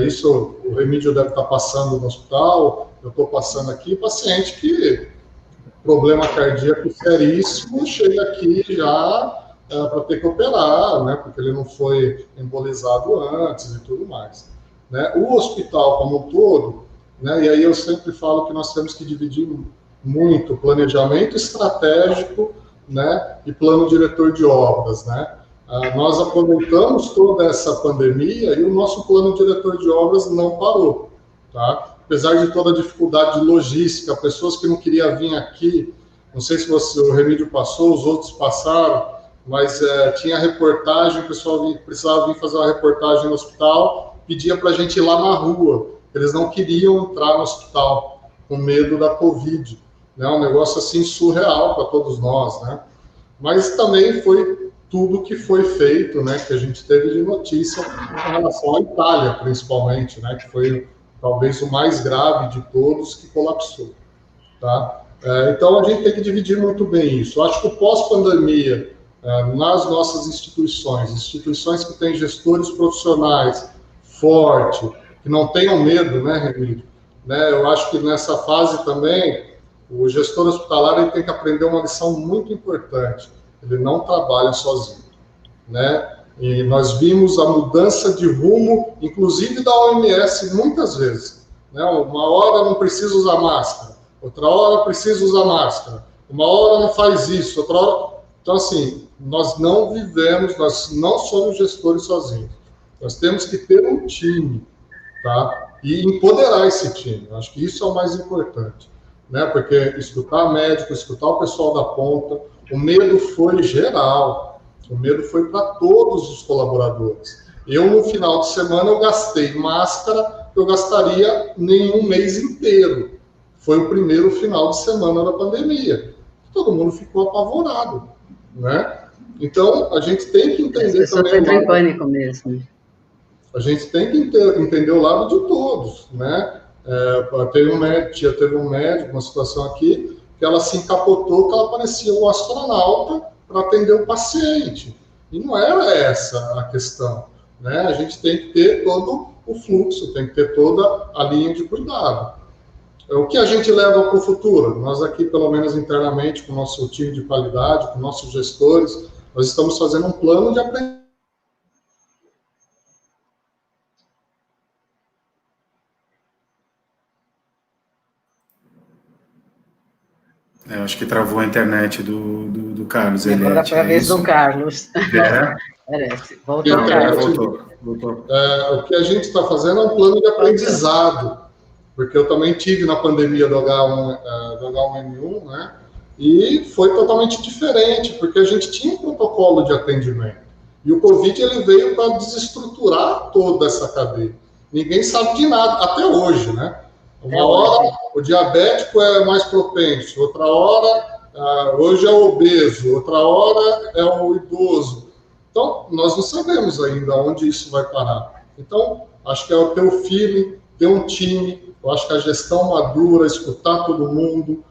Isso o Remídio deve estar passando no hospital, eu estou passando aqui, paciente que problema cardíaco seríssimo, chega aqui já para ter que operar, né? Porque ele não foi embolizado antes e tudo mais. Né? O hospital como um todo, né? E aí eu sempre falo que nós temos que dividir muito planejamento estratégico, né? E plano diretor de obras, né? Nós aproveitamos toda essa pandemia e o nosso plano diretor de obras não parou, tá? Apesar de toda a dificuldade de logística, pessoas que não queriam vir aqui, não sei se o Remídio passou, os outros passaram, mas tinha reportagem, o pessoal precisava vir fazer uma reportagem no hospital, pedia para a gente ir lá na rua, eles não queriam entrar no hospital, com medo da Covid, né? Um negócio assim surreal para todos nós, né? Mas também foi tudo que foi feito, né, que a gente teve de notícia em relação à Itália, principalmente, né, que foi talvez o mais grave de todos, que colapsou, tá? Então, a gente tem que dividir muito bem isso. Eu acho que o pós-pandemia, nas nossas instituições que têm gestores profissionais fortes, que não tenham medo, né, Remídio? Né, eu acho que nessa fase também, o gestor hospitalar ele tem que aprender uma lição muito importante. Ele não trabalha sozinho, né? E nós vimos a mudança de rumo, inclusive da OMS, muitas vezes. Né? Uma hora não precisa usar máscara, outra hora precisa usar máscara, uma hora não faz isso, outra hora... Então, assim, nós não vivemos, nós não somos gestores sozinhos. Nós temos que ter um time, tá? E empoderar esse time. Acho que isso é o mais importante, né? Porque escutar médico, escutar o pessoal da ponta, o medo foi geral, o medo foi para todos os colaboradores. Eu, no final de semana, eu gastei máscara, eu gastaria nenhum mês inteiro. Foi o primeiro final de semana da pandemia. Todo mundo ficou apavorado, né? Então, a gente tem que entender também... Você entrou em pânico mesmo. A gente tem que entender o lado de todos, né? Teve um médico, uma situação aqui, que ela se encapotou, que ela parecia um astronauta para atender o paciente. E não era essa a questão, né? A gente tem que ter todo o fluxo, tem que ter toda a linha de cuidado. O que a gente leva para o futuro? Nós aqui, pelo menos internamente, com o nosso time de qualidade, com nossos gestores, nós estamos fazendo um plano de aprendizagem acho que travou a internet do Carlos. Agora foi a vez do Carlos. Parece. Voltou, Carlos. Voltou. O que a gente está fazendo é um plano de aprendizado, porque eu também tive na pandemia do H1N1, né? E foi totalmente diferente, porque a gente tinha um protocolo de atendimento. E o Covid ele veio para desestruturar toda essa cadeia. Ninguém sabe de nada, até hoje, né? Uma hora o diabético é mais propenso, outra hora hoje é o obeso, outra hora é o idoso. Então, nós não sabemos ainda onde isso vai parar. Então, acho que é ter o feeling, ter um time, eu acho que a gestão madura, escutar todo mundo,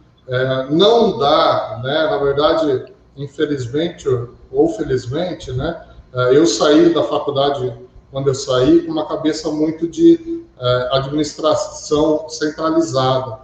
não dá, né? Na verdade, infelizmente ou felizmente, né? Eu saí da faculdade, quando eu saí, com uma cabeça muito de administração centralizada,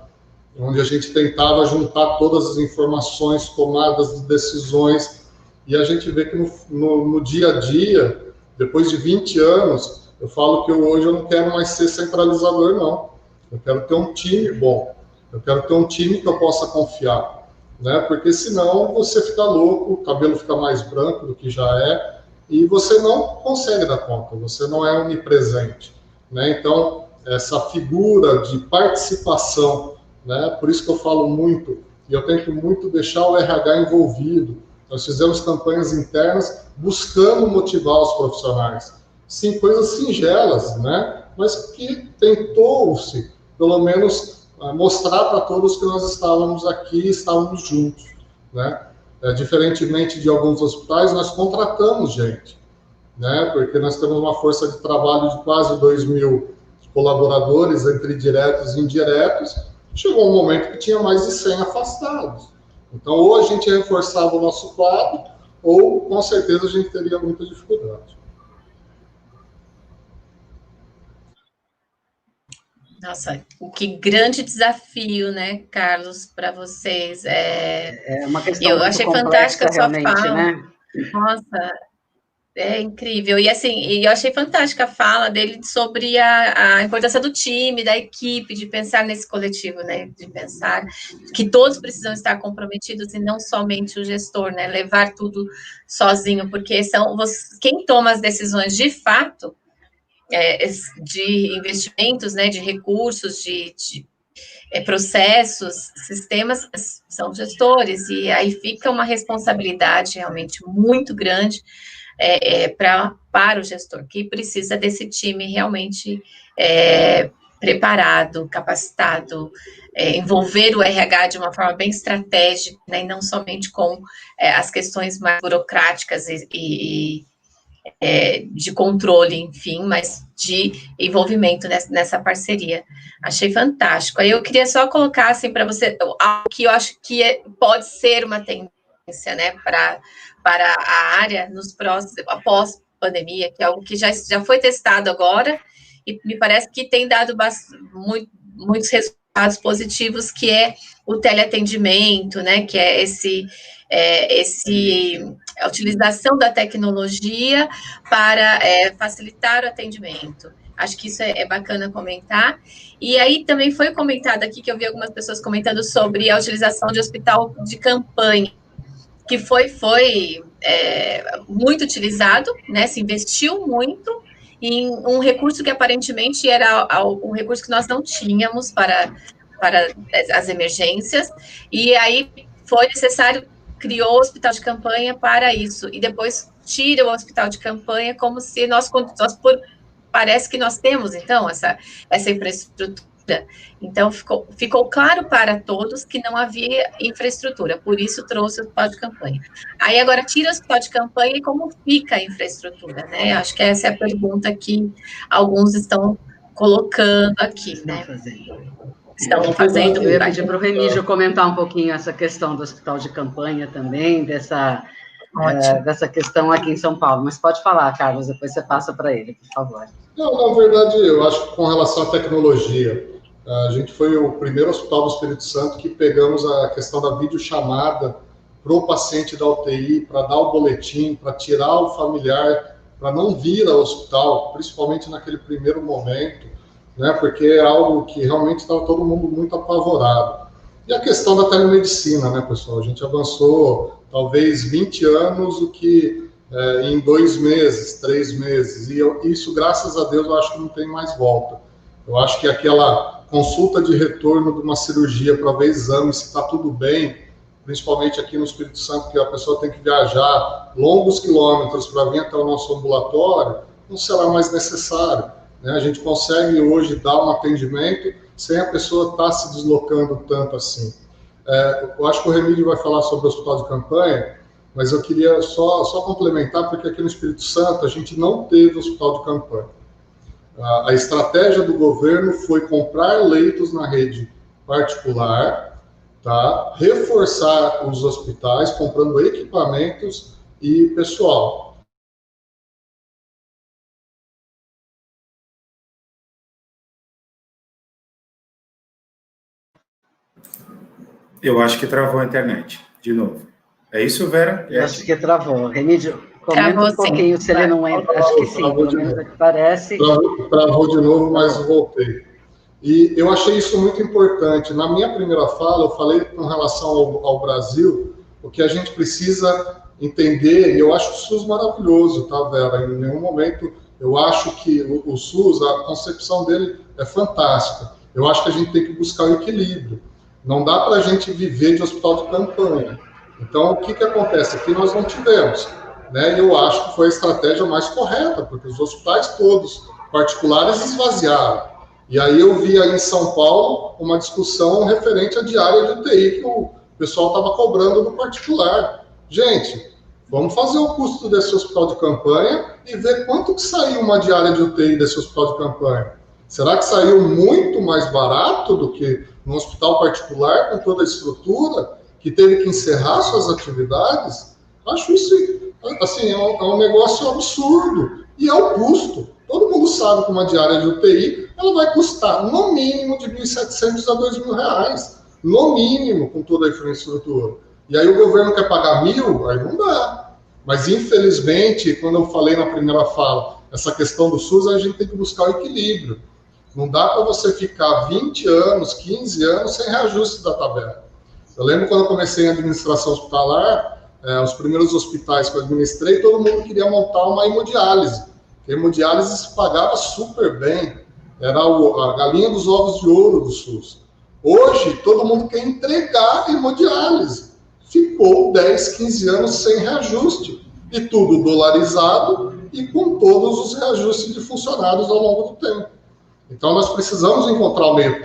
onde a gente tentava juntar todas as informações, tomadas de decisões, e a gente vê que no dia a dia, depois de 20 anos, eu falo que hoje eu não quero mais ser centralizador, não. Eu quero ter um time bom, eu quero ter um time que eu possa confiar, né? Porque senão você fica louco, o cabelo fica mais branco do que já é, e você não consegue dar conta, você não é onipresente, né? Então, essa figura de participação, né? Por isso que eu falo muito, e eu tento muito deixar o RH envolvido. Nós fizemos campanhas internas buscando motivar os profissionais. Sim, coisas singelas, né? Mas que tentou-se, pelo menos, mostrar para todos que nós estávamos aqui, estávamos juntos, né? Diferentemente de alguns hospitais, nós contratamos gente, né? Porque nós temos uma força de trabalho de quase 2.000 colaboradores, entre diretos e indiretos. Chegou um momento que tinha mais de 100 afastados. Então, ou a gente reforçava o nosso quadro, ou, com certeza, a gente teria muita dificuldade. Nossa, que grande desafio, né, Carlos, para vocês. É uma questão eu muito achei complexa, fantástica a sua fala. né? Nossa, é incrível. E assim, eu achei fantástica a fala dele sobre a importância do time, da equipe, de pensar nesse coletivo, né? De pensar que todos precisam estar comprometidos e não somente o gestor, né? Levar tudo sozinho, porque quem toma as decisões de fato de investimentos, né? De recursos, de processos, sistemas, são gestores, e aí fica uma responsabilidade realmente muito grande para o gestor, que precisa desse time realmente preparado, capacitado, envolver o RH de uma forma bem estratégica, né, e não somente com as questões mais burocráticas e de controle, enfim, mas de envolvimento nessa parceria. Achei fantástico. Aí eu queria só colocar, assim, para você, algo que eu acho que pode ser uma tendência, né, para a área nos próximos, após pandemia, que é algo que já foi testado agora, e me parece que tem dado muitos resultados positivos, que é o teleatendimento, né, que é a utilização da tecnologia para facilitar o atendimento. Acho que isso é bacana comentar. E aí também foi comentado aqui, que eu vi algumas pessoas comentando sobre a utilização de hospital de campanha, que foi muito utilizado, né? Se investiu muito em um recurso que aparentemente era um recurso que nós não tínhamos para as emergências, e aí foi necessário, criou o hospital de campanha para isso, e depois tira o hospital de campanha como se parece que nós temos, então, essa infraestrutura. Então, ficou claro para todos que não havia infraestrutura, por isso trouxe o hospital de campanha. Aí, agora, tira o hospital de campanha e como fica a infraestrutura, né? Acho que essa é a pergunta que alguns estão colocando aqui, né? Estão fazendo. Eu ia pedir para o Remígio comentar um pouquinho essa questão do hospital de campanha também, dessa questão aqui em São Paulo. Mas pode falar, Carlos, depois você passa para ele, por favor. Não, na verdade, eu acho que com relação à tecnologia, a gente foi o primeiro hospital do Espírito Santo que pegamos a questão da videochamada para o paciente da UTI, para dar o boletim, para tirar o familiar, para não vir ao hospital, principalmente naquele primeiro momento, né, porque é algo que realmente estava todo mundo muito apavorado. E a questão da telemedicina, né, pessoal? A gente avançou talvez 20 anos, o que em 2 meses, 3 meses. E isso, graças a Deus, eu acho que não tem mais volta. Eu acho que aquela consulta de retorno de uma cirurgia para ver exame, se está tudo bem, principalmente aqui no Espírito Santo, que a pessoa tem que viajar longos quilômetros para vir até o nosso ambulatório, não será mais necessário, né? A gente consegue hoje dar um atendimento sem a pessoa estar se deslocando tanto assim. Eu acho que o Remídio vai falar sobre o hospital de campanha, mas eu queria só complementar, porque aqui no Espírito Santo a gente não teve hospital de campanha. A estratégia do governo foi comprar leitos na rede particular, tá? Reforçar os hospitais, comprando equipamentos e pessoal. Eu acho que travou a internet, de novo. É isso, Vera? Eu acho que travou. Remídio, comenta um pouquinho, se ele não entra. Acho que sim, pelo menos é que parece. Travou de novo, mas voltei. E eu achei isso muito importante. Na minha primeira fala, eu falei com relação ao Brasil, o que a gente precisa entender, e eu acho o SUS maravilhoso, tá, Vera? Em nenhum momento eu acho que o SUS, a concepção dele é fantástica. Eu acho que a gente tem que buscar o equilíbrio. Não dá para a gente viver de hospital de campanha. Então, o que acontece? Aqui nós não tivemos, né? E eu acho que foi a estratégia mais correta, porque os hospitais todos particulares esvaziaram. E aí eu vi aí em São Paulo uma discussão referente à diária de UTI que o pessoal estava cobrando no particular. Gente, vamos fazer o custo desse hospital de campanha e ver quanto que saiu uma diária de UTI desse hospital de campanha. Será que saiu muito mais barato do que no hospital particular, com toda a estrutura, que teve que encerrar suas atividades? Acho isso, assim, é um negócio absurdo. E é o custo. Todo mundo sabe que uma diária de UTI, ela vai custar, no mínimo, de R$ 1.700 a R$ 2.000. No mínimo, com toda a infraestrutura. E aí o governo quer pagar 1.000, aí não dá. Mas, infelizmente, quando eu falei na primeira fala, essa questão do SUS, a gente tem que buscar o equilíbrio. Não dá para você ficar 20 anos, 15 anos sem reajuste da tabela. Eu lembro quando eu comecei em administração hospitalar, os primeiros hospitais que eu administrei, todo mundo queria montar uma hemodiálise. A hemodiálise se pagava super bem, era a galinha dos ovos de ouro do SUS. Hoje, todo mundo quer entregar a hemodiálise. Ficou 10, 15 anos sem reajuste. E tudo dolarizado e com todos os reajustes de funcionários ao longo do tempo. Então, nós precisamos encontrar o meio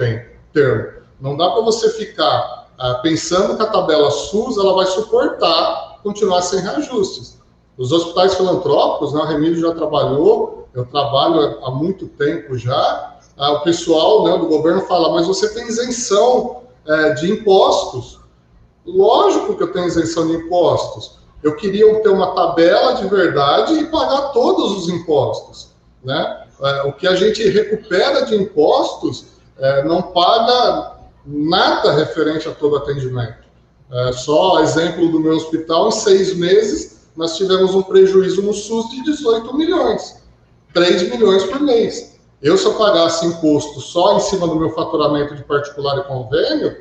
termo. Não dá para você ficar pensando que a tabela SUS ela vai suportar continuar sem reajustes. Os hospitais filantrópicos, né, o Remídio já trabalhou, eu trabalho há muito tempo já, o pessoal, né, do governo fala, mas você tem isenção de impostos. Lógico que eu tenho isenção de impostos. Eu queria ter uma tabela de verdade e pagar todos os impostos, né? O que a gente recupera de impostos não paga nada referente a todo atendimento. Só exemplo do meu hospital, em 6 meses, nós tivemos um prejuízo no SUS de 18 milhões. 3 milhões por mês. Se eu pagasse imposto só em cima do meu faturamento de particular e convênio,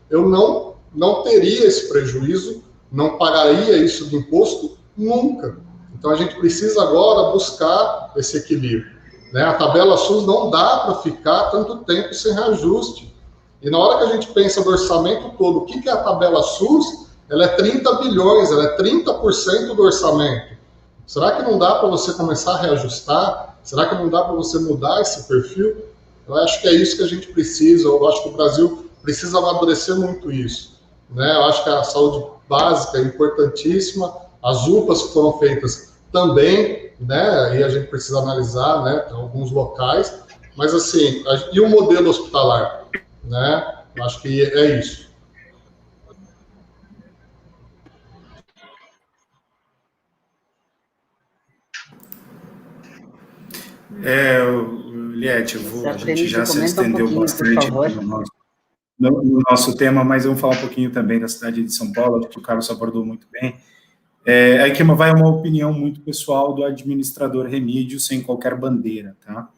eu não teria esse prejuízo, não pagaria isso de imposto nunca. Então, a gente precisa agora buscar esse equilíbrio. Né? A tabela SUS não dá para ficar tanto tempo sem reajuste. E na hora que a gente pensa do orçamento todo, o que é a tabela SUS? Ela é 30 bilhões, ela é 30% do orçamento. Será que não dá para você começar a reajustar? Será que não dá para você mudar esse perfil? Eu acho que é isso que a gente precisa, eu acho que o Brasil precisa amadurecer muito isso. Né? Eu acho que a saúde básica é importantíssima, as UPAs que foram feitas também, né? E a gente precisa analisar, né, alguns locais, mas assim, e o modelo hospitalar, né? Eu acho que é isso. Liette, a gente já se estendeu bastante no nosso tema, mas vamos falar um pouquinho também da cidade de São Paulo, que o Carlos abordou muito bem. Aqui vai uma opinião muito pessoal do administrador Remídio, sem qualquer bandeira, tá?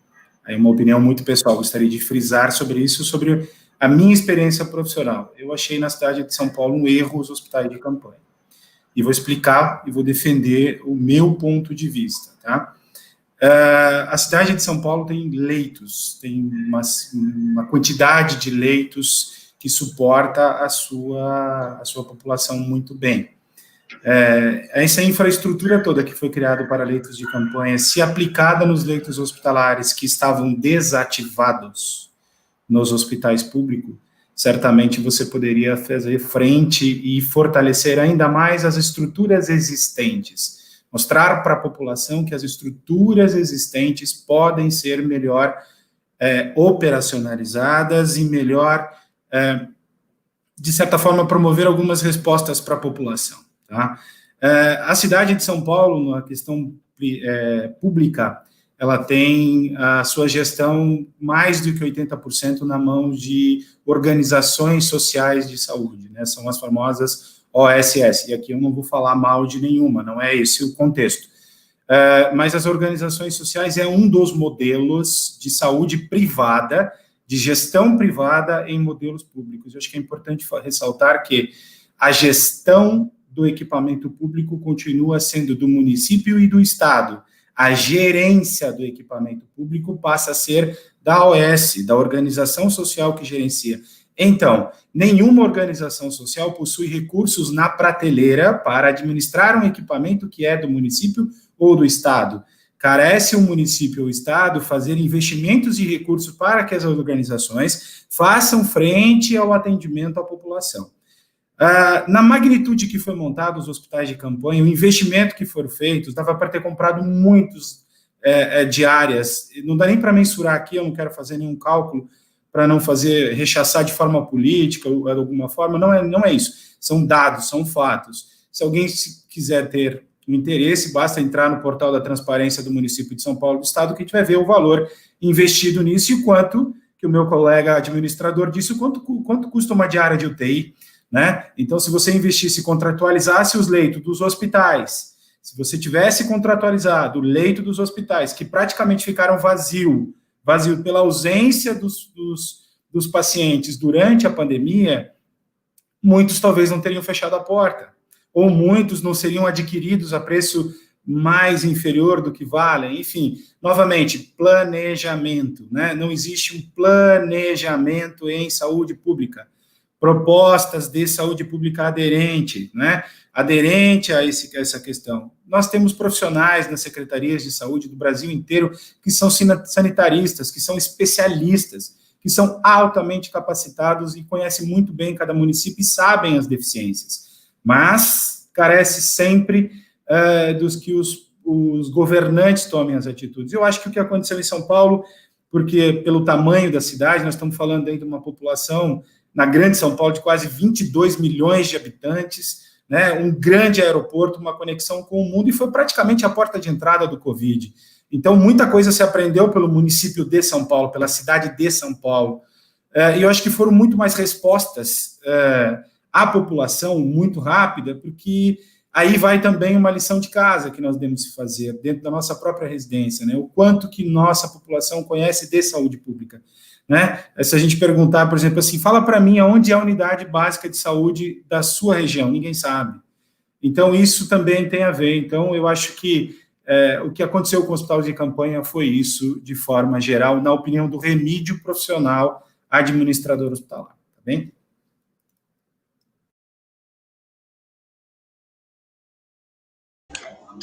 Aí uma opinião muito pessoal, gostaria de frisar sobre isso, sobre a minha experiência profissional. Eu achei na cidade de São Paulo um erro os hospitais de campanha. E vou explicar e vou defender o meu ponto de vista, tá? A cidade de São Paulo tem leitos, tem uma quantidade de leitos que suporta a sua população muito bem. Essa infraestrutura toda que foi criada para leitos de campanha, se aplicada nos leitos hospitalares que estavam desativados nos hospitais públicos, certamente você poderia fazer frente e fortalecer ainda mais as estruturas existentes, mostrar para a população que as estruturas existentes podem ser melhor operacionalizadas e melhor, de certa forma, promover algumas respostas para a população. Tá? A cidade de São Paulo, na questão pública, ela tem a sua gestão mais do que 80% na mão de organizações sociais de saúde, né? São as famosas OSS, e aqui eu não vou falar mal de nenhuma, não é esse o contexto. Mas as organizações sociais é um dos modelos de saúde privada, de gestão privada em modelos públicos. Eu acho que é importante ressaltar que a gestão do equipamento público continua sendo do município e do estado. A gerência do equipamento público passa a ser da OS, da organização social que gerencia. Então, nenhuma organização social possui recursos na prateleira para administrar um equipamento que é do município ou do estado. Carece o município ou o estado fazer investimentos de recursos para que as organizações façam frente ao atendimento à população. Na magnitude que foi montado os hospitais de campanha, o investimento que foram feitos, dava para ter comprado muitos diárias, não dá nem para mensurar aqui, eu não quero fazer nenhum cálculo para não rechaçar de forma política, ou de alguma forma, não é isso, são dados, são fatos. Se alguém quiser ter um interesse, basta entrar no portal da transparência do município de São Paulo do Estado, que a gente vai ver o valor investido nisso e o quanto, que o meu colega administrador disse, quanto custa uma diária de UTI, né? Então, se você investisse e contratualizasse os leitos dos hospitais, se você tivesse contratualizado o leito dos hospitais, que praticamente ficaram vazio pela ausência dos pacientes durante a pandemia, muitos talvez não teriam fechado a porta, ou muitos não seriam adquiridos a preço mais inferior do que valem. Enfim, novamente, planejamento, né? Não existe um planejamento em saúde pública. Propostas de saúde pública aderente, né? Aderente a essa questão. Nós temos profissionais nas secretarias de saúde do Brasil inteiro que são sanitaristas, que são especialistas, que são altamente capacitados e conhecem muito bem cada município e sabem as deficiências, mas carece sempre dos que os governantes tomem as atitudes. Eu acho que o que aconteceu em São Paulo, porque pelo tamanho da cidade, nós estamos falando aí de uma população na grande São Paulo, de quase 22 milhões de habitantes, né, um grande aeroporto, uma conexão com o mundo, e foi praticamente a porta de entrada do Covid. Então, muita coisa se aprendeu pelo município de São Paulo, pela cidade de São Paulo, e eu acho que foram muito mais respostas à população, muito rápida, porque aí vai também uma lição de casa que nós devemos fazer, dentro da nossa própria residência, né, o quanto que nossa população conhece de saúde pública. Né? Se a gente perguntar, por exemplo, assim, fala para mim aonde é a unidade básica de saúde da sua região, ninguém sabe. Então, isso também tem a ver. Então, eu acho que o que aconteceu com o hospital de campanha foi isso, de forma geral, na opinião do Remídio Profissional Administrador Hospitalar. Tá bem?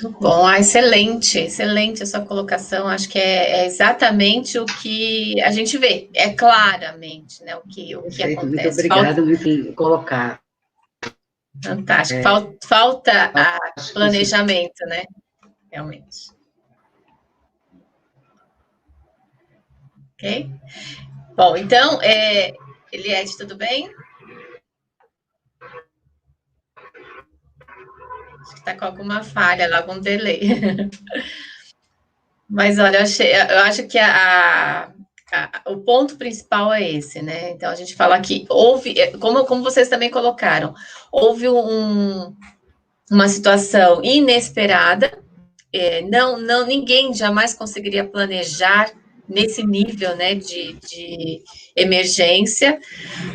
Muito bom, excelente a sua colocação, acho que é exatamente o que a gente vê, é claramente, né, o que acontece. Muito obrigada, muito bem colocar. Fantástico, falta planejamento, né, realmente. Ok? Bom, então, Eliette, tudo bem? Está com alguma falha lá, algum delay. Mas, olha, eu acho que o ponto principal é esse, né? Então, a gente fala que houve, como vocês também colocaram, houve uma situação inesperada, ninguém jamais conseguiria planejar nesse nível, né, de emergência,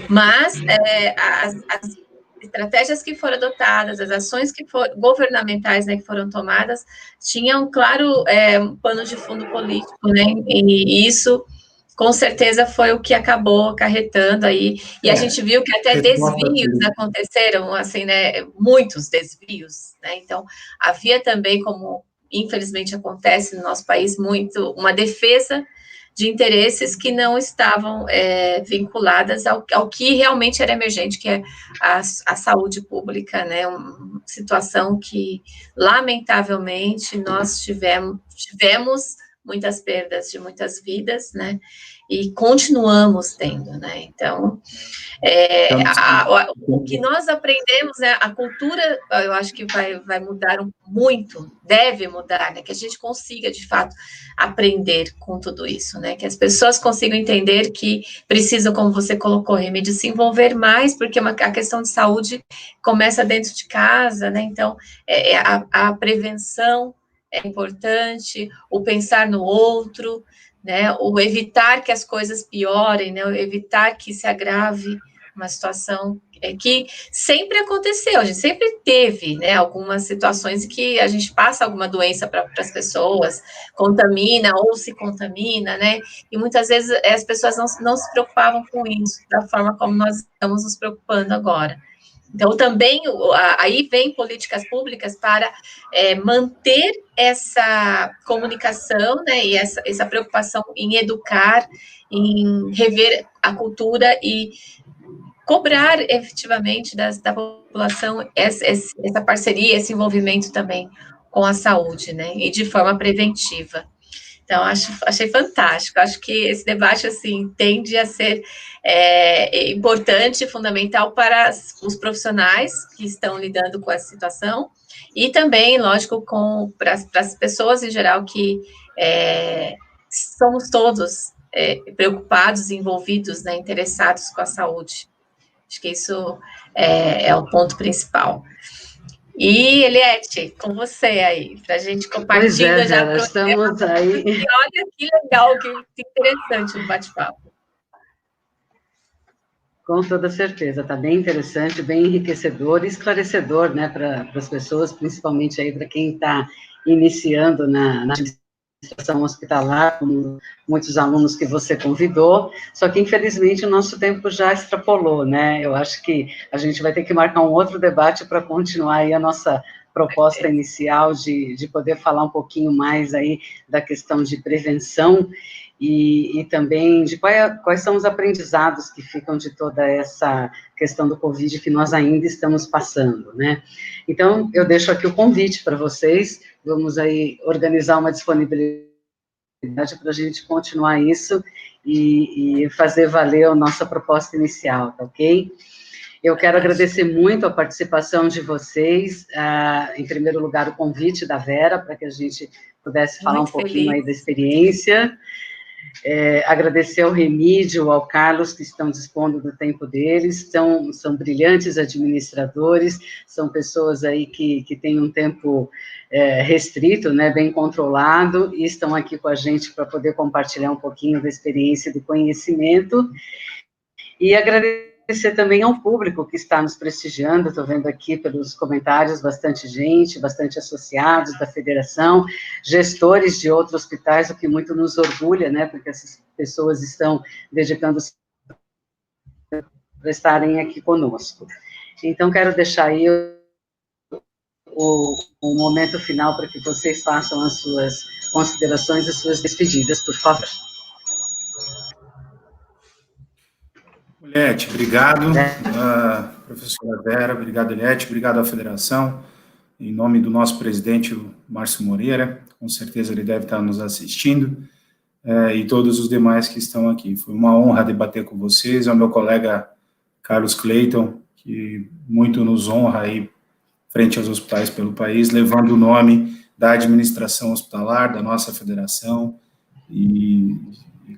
mas as estratégias que foram adotadas, as ações governamentais, né, que foram tomadas, tinham, claro, um pano de fundo político, né, e isso, com certeza, foi o que acabou acarretando aí, e a gente viu que até desvios aconteceram, assim, né, muitos desvios, né, então, havia também, como infelizmente acontece no nosso país, muito, uma defesa de interesses que não estavam vinculadas ao que realmente era emergente, que é a saúde pública, né, uma situação que, lamentavelmente, nós tivemos muitas perdas de muitas vidas, né, e continuamos tendo, né, então, o que nós aprendemos, né, a cultura, eu acho que vai mudar muito, deve mudar, né, que a gente consiga, de fato, aprender com tudo isso, né, que as pessoas consigam entender que precisam, como você colocou, Remídio, se envolver mais, porque a questão de saúde começa dentro de casa, né, então, a prevenção é importante, o pensar no outro, né, o evitar que as coisas piorem, né, o evitar que se agrave uma situação que sempre aconteceu, a gente sempre teve, né, algumas situações em que a gente passa alguma doença para as pessoas, contamina ou se contamina, né, e muitas vezes as pessoas não se preocupavam com isso, da forma como nós estamos nos preocupando agora. Então, também, aí vem políticas públicas para manter essa comunicação, né, e essa preocupação em educar, em rever a cultura e cobrar efetivamente da população essa parceria, esse envolvimento também com a saúde, né, e de forma preventiva. Então, achei fantástico, acho que esse debate, assim, tende a ser importante, fundamental para os profissionais que estão lidando com essa situação, e também, lógico, para as pessoas em geral que somos todos preocupados, envolvidos, né, interessados com a saúde. Acho que isso é o ponto principal. E, Eliette, com você aí, para a gente compartilhar. Pois já estamos aí. E olha que legal, que interessante o bate-papo. Com toda certeza, está bem interessante, bem enriquecedor e esclarecedor, né, para as pessoas, principalmente aí para quem está iniciando na administração hospitalar, como muitos alunos que você convidou, só que infelizmente o nosso tempo já extrapolou, né, eu acho que a gente vai ter que marcar um outro debate para continuar aí a nossa proposta inicial de poder falar um pouquinho mais aí da questão de prevenção e também de quais são os aprendizados que ficam de toda essa questão do Covid que nós ainda estamos passando, né? Então, eu deixo aqui o convite para vocês, vamos aí organizar uma disponibilidade para a gente continuar isso e fazer valer a nossa proposta inicial, tá ok? Eu quero agradecer muito a participação de vocês, em primeiro lugar, o convite da Vera, para que a gente pudesse falar um pouquinho aí da experiência. Agradecer ao Remídio, ao Carlos, que estão dispondo do tempo deles, são brilhantes administradores, são pessoas aí que têm um tempo restrito, né, bem controlado, e estão aqui com a gente para poder compartilhar um pouquinho da experiência e do conhecimento, e agradecer também ao público que está nos prestigiando, estou vendo aqui pelos comentários bastante gente, bastante associados da federação, gestores de outros hospitais, o que muito nos orgulha, né, porque essas pessoas estão dedicando-se para estarem aqui conosco. Então, quero deixar aí o momento final para que vocês façam as suas considerações e suas despedidas, por favor. Eliette, obrigado, professora Vera, obrigado, Eliette, obrigado à federação, em nome do nosso presidente, o Márcio Moreira, com certeza ele deve estar nos assistindo, e todos os demais que estão aqui. Foi uma honra debater com vocês, ao meu colega Carlos Clayton, que muito nos honra aí, frente aos hospitais pelo país, levando o nome da administração hospitalar, da nossa federação, e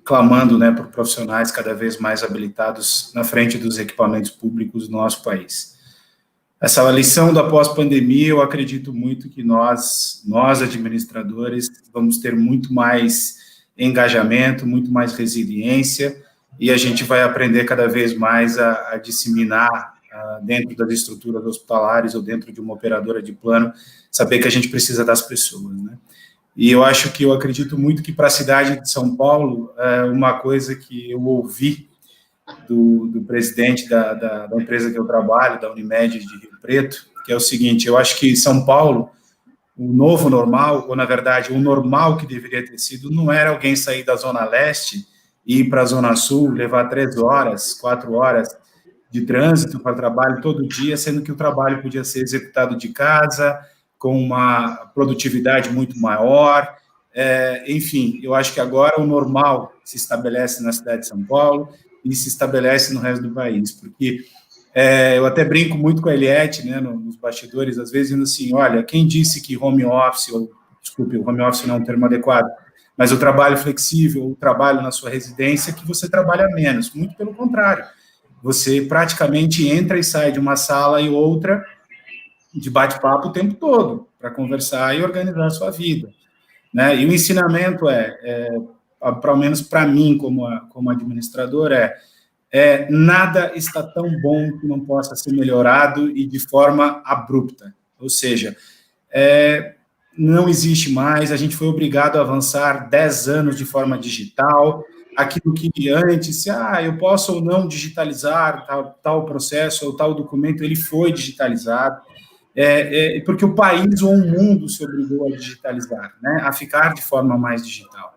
clamando, né, por profissionais cada vez mais habilitados na frente dos equipamentos públicos do nosso país. Essa lição da pós-pandemia, eu acredito muito que nós administradores, vamos ter muito mais engajamento, muito mais resiliência, e a gente vai aprender cada vez mais a disseminar dentro das estruturas hospitalares ou dentro de uma operadora de plano, saber que a gente precisa das pessoas, né? E eu acredito muito que para a cidade de São Paulo, uma coisa que eu ouvi do presidente da empresa que eu trabalho, da Unimed de Rio Preto, que é o seguinte: eu acho que São Paulo, o novo normal, ou na verdade o normal que deveria ter sido, não era alguém sair da Zona Leste e ir para a Zona Sul, levar 3 horas, 4 horas de trânsito para o trabalho todo dia, sendo que o trabalho podia ser executado de casa, com uma produtividade muito maior. Enfim, eu acho que agora o normal se estabelece na cidade de São Paulo e se estabelece no resto do país, porque eu até brinco muito com a Eliette, né, nos bastidores, às vezes, dizendo assim: olha, quem disse que home office, desculpe, o home office não é um termo adequado, mas o trabalho flexível, o trabalho na sua residência, que você trabalha menos? Muito pelo contrário, você praticamente entra e sai de uma sala e outra de bate-papo o tempo todo, para conversar e organizar a sua vida, né? E o ensinamento pelo menos para mim, como administrador, nada está tão bom que não possa ser melhorado e de forma abrupta. Ou seja, não existe mais, a gente foi obrigado a avançar 10 anos de forma digital, aquilo que antes, eu posso ou não digitalizar tal processo ou tal documento, ele foi digitalizado, porque o país ou o mundo se obrigou a digitalizar, né, a ficar de forma mais digital.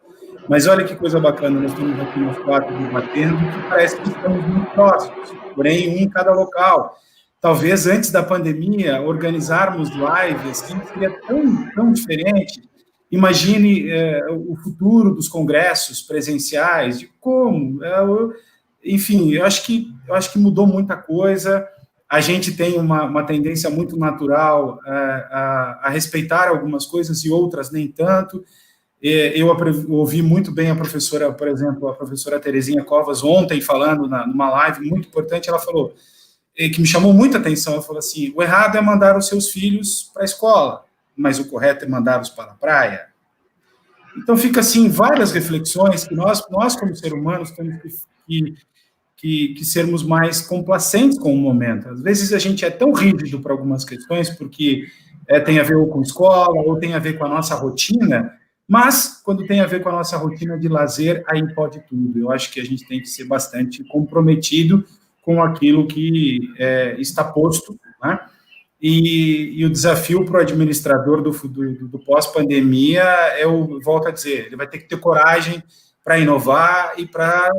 Mas olha que coisa bacana, nós estamos aqui nos 4 debatendo, que parece que estamos muito próximos, porém, um em cada local. Talvez antes da pandemia, organizarmos live assim seria tão diferente. Imagine o futuro dos congressos presenciais, de como, enfim, eu acho que mudou muita coisa. A gente tem uma tendência muito natural a respeitar algumas coisas e outras nem tanto. Eu ouvi muito bem a professora, por exemplo, a professora Terezinha Covas, ontem, falando numa live muito importante. Ela falou, que me chamou muita atenção, ela falou assim: o errado é mandar os seus filhos para a escola, mas o correto é mandá-los para a praia. Então, fica assim, várias reflexões que nós como seres humanos, temos que sermos mais complacentes com o momento. Às vezes, a gente é tão rígido para algumas questões, porque tem a ver com escola, ou tem a ver com a nossa rotina, mas, quando tem a ver com a nossa rotina de lazer, aí pode tudo. Eu acho que a gente tem que ser bastante comprometido com aquilo que está posto, né? E o desafio para o administrador do pós-pandemia eu volto a dizer, ele vai ter que ter coragem para inovar e para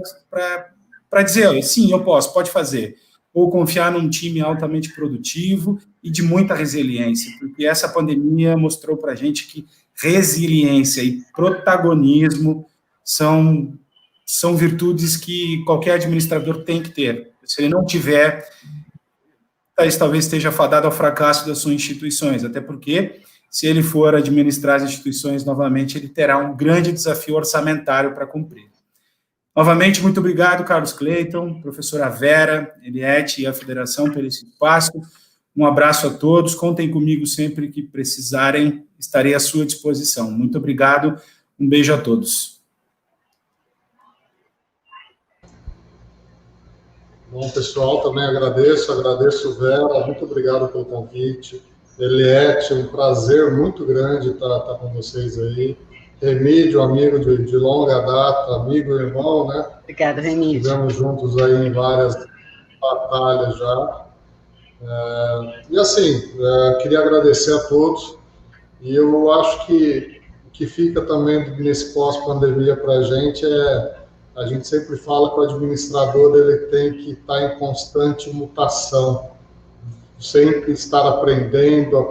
dizer, sim, eu posso, pode fazer. Ou confiar num time altamente produtivo e de muita resiliência, porque essa pandemia mostrou para a gente que resiliência e protagonismo são virtudes que qualquer administrador tem que ter. Se ele não tiver, talvez esteja fadado ao fracasso das suas instituições, até porque, se ele for administrar as instituições novamente, ele terá um grande desafio orçamentário para cumprir. Novamente, muito obrigado, Carlos Cleiton, professora Vera, Eliette e a Federação pelo esse espaço. Um abraço a todos, contem comigo sempre que precisarem, estarei à sua disposição. Muito obrigado, um beijo a todos. Bom, pessoal, também agradeço, Vera, muito obrigado pelo convite. Eliette, um prazer muito grande estar com vocês aí. Remídio, amigo de longa data, amigo e irmão, né? Obrigada, Remídio. Estivemos juntos aí em várias batalhas já. E assim, queria agradecer a todos, e eu acho que o que fica também nesse pós-pandemia para a gente sempre fala que o administrador ele tem que estar em constante mutação, sempre estar aprendendo.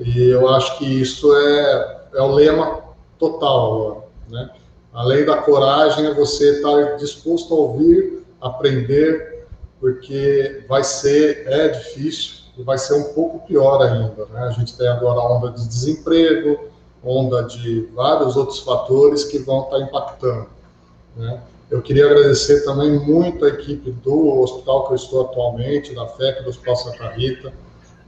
E eu acho que isso é o lema total agora, né? Além da coragem, é você estar disposto a ouvir, aprender, porque é difícil e vai ser um pouco pior ainda, né? A gente tem agora a onda de desemprego, onda de vários outros fatores que vão estar impactando, né? Eu queria agradecer também muito a equipe do hospital que eu estou atualmente, da FEC, do Hospital Santa Rita,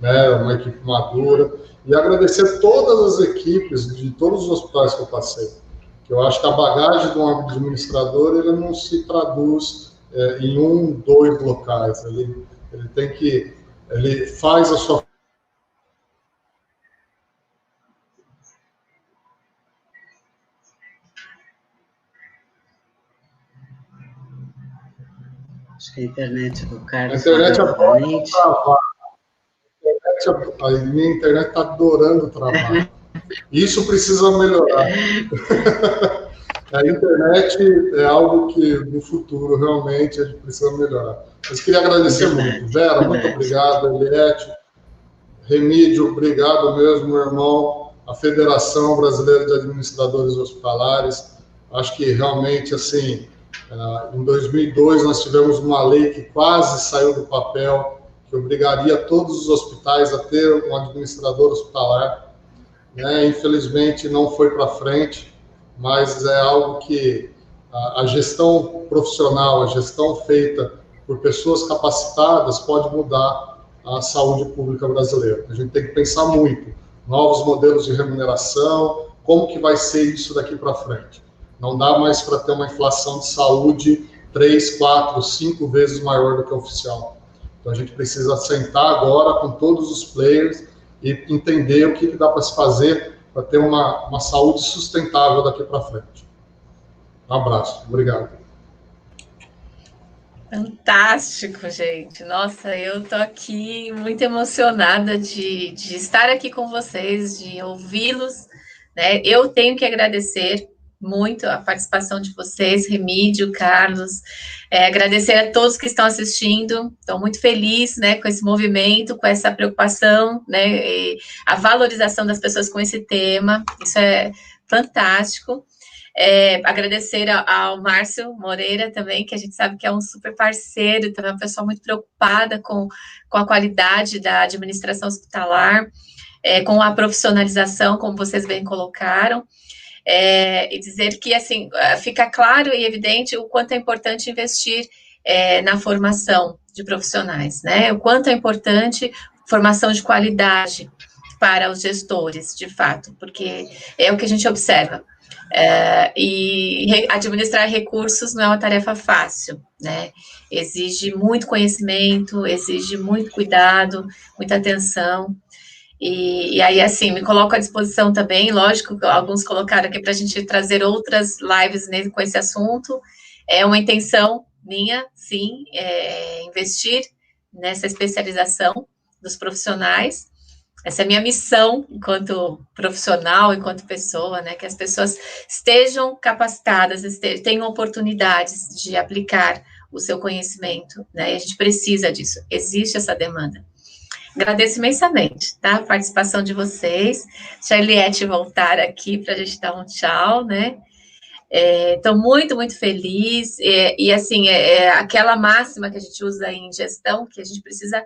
né? Uma equipe madura, e agradecer todas as equipes de todos os hospitais que eu passei, que eu acho que a bagagem de um administrador, ele não se traduz em 1, 2 locais, ele tem que, ele faz a sua... Acho que a internet do Carlos... A internet adora travar. A minha internet está adorando travar. Isso precisa melhorar. A internet é algo que, no futuro, realmente, a gente precisa melhorar. Mas queria agradecer muito. Vera, muito obrigado. Eliette, Remídio, obrigado mesmo, meu irmão. A Federação Brasileira de Administradores Hospitalares. Acho que, realmente, assim, em 2002, nós tivemos uma lei que quase saiu do papel, que obrigaria todos os hospitais a ter um administrador hospitalar. Infelizmente, não foi para frente, mas é algo que a gestão profissional, a gestão feita por pessoas capacitadas pode mudar a saúde pública brasileira. A gente tem que pensar muito, novos modelos de remuneração, como que vai ser isso daqui para frente. Não dá mais para ter uma inflação de saúde 3, 4, 5 vezes maior do que a oficial. Então, a gente precisa sentar agora com todos os players e entender o que dá para se fazer para ter uma saúde sustentável daqui para frente. Um abraço. Obrigado. Fantástico, gente. Nossa, eu tô aqui muito emocionada de estar aqui com vocês, de ouvi-los, né? Eu tenho que agradecer muito a participação de vocês, Remídio, Carlos, agradecer a todos que estão assistindo. Estou muito feliz, né, com esse movimento, com essa preocupação, né, e a valorização das pessoas com esse tema. Isso é fantástico. Agradecer ao Márcio Moreira também, que a gente sabe que é um super parceiro, também uma pessoa muito preocupada com a qualidade da administração hospitalar, com a profissionalização, como vocês bem colocaram. E dizer que, assim, fica claro e evidente o quanto é importante investir na formação de profissionais, né? O quanto é importante formação de qualidade para os gestores, de fato, porque é o que a gente observa. E administrar recursos não é uma tarefa fácil, né? Exige muito conhecimento, exige muito cuidado, muita atenção. E aí, assim, me coloco à disposição também, lógico, alguns colocaram aqui para a gente trazer outras lives com esse assunto. É uma intenção minha, sim, investir nessa especialização dos profissionais. Essa é a minha missão enquanto profissional, enquanto pessoa, né? Que as pessoas estejam capacitadas, tenham oportunidades de aplicar o seu conhecimento, né? E a gente precisa disso, existe essa demanda. Agradeço imensamente, tá? A participação de vocês. Deixa a Eliette voltar aqui para a gente dar um tchau, né? Estou muito, muito feliz. E assim, aquela máxima que a gente usa em gestão, que a gente precisa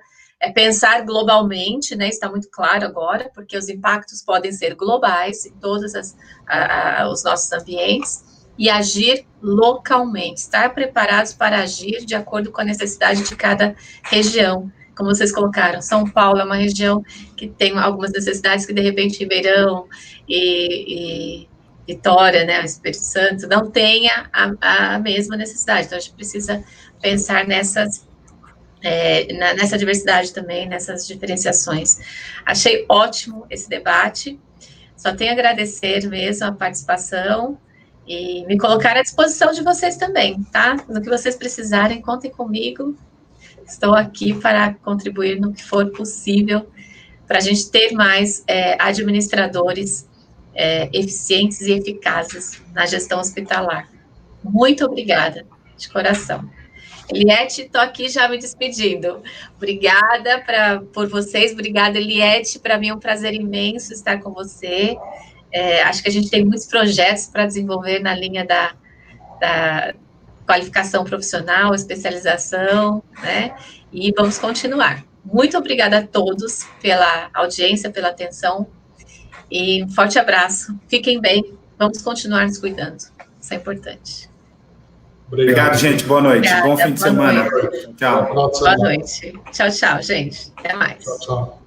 pensar globalmente, né? Está muito claro agora, porque os impactos podem ser globais em todos os nossos ambientes, e agir localmente, estar preparados para agir de acordo com a necessidade de cada região. Como vocês colocaram, São Paulo é uma região que tem algumas necessidades que, de repente, Ribeirão e Vitória, né, o Espírito Santo, não tenha a mesma necessidade. Então, a gente precisa pensar nessa diversidade também, nessas diferenciações. Achei ótimo esse debate. Só tenho a agradecer mesmo a participação e me colocar à disposição de vocês também, tá? No que vocês precisarem, contem comigo. Estou aqui para contribuir no que for possível, para a gente ter mais administradores eficientes e eficazes na gestão hospitalar. Muito obrigada, de coração. Eliette, estou aqui já me despedindo. Obrigada por vocês, obrigada, Eliette. Para mim é um prazer imenso estar com você. Acho que a gente tem muitos projetos para desenvolver na linha da qualificação profissional, especialização, né? E vamos continuar. Muito obrigada a todos pela audiência, pela atenção, e um forte abraço. Fiquem bem, vamos continuar nos cuidando. Isso é importante. Obrigado, gente. Boa noite. Obrigada, bom fim de semana. Noite. Tchau. Boa noite. Tchau, tchau, gente. Até mais. Tchau, tchau.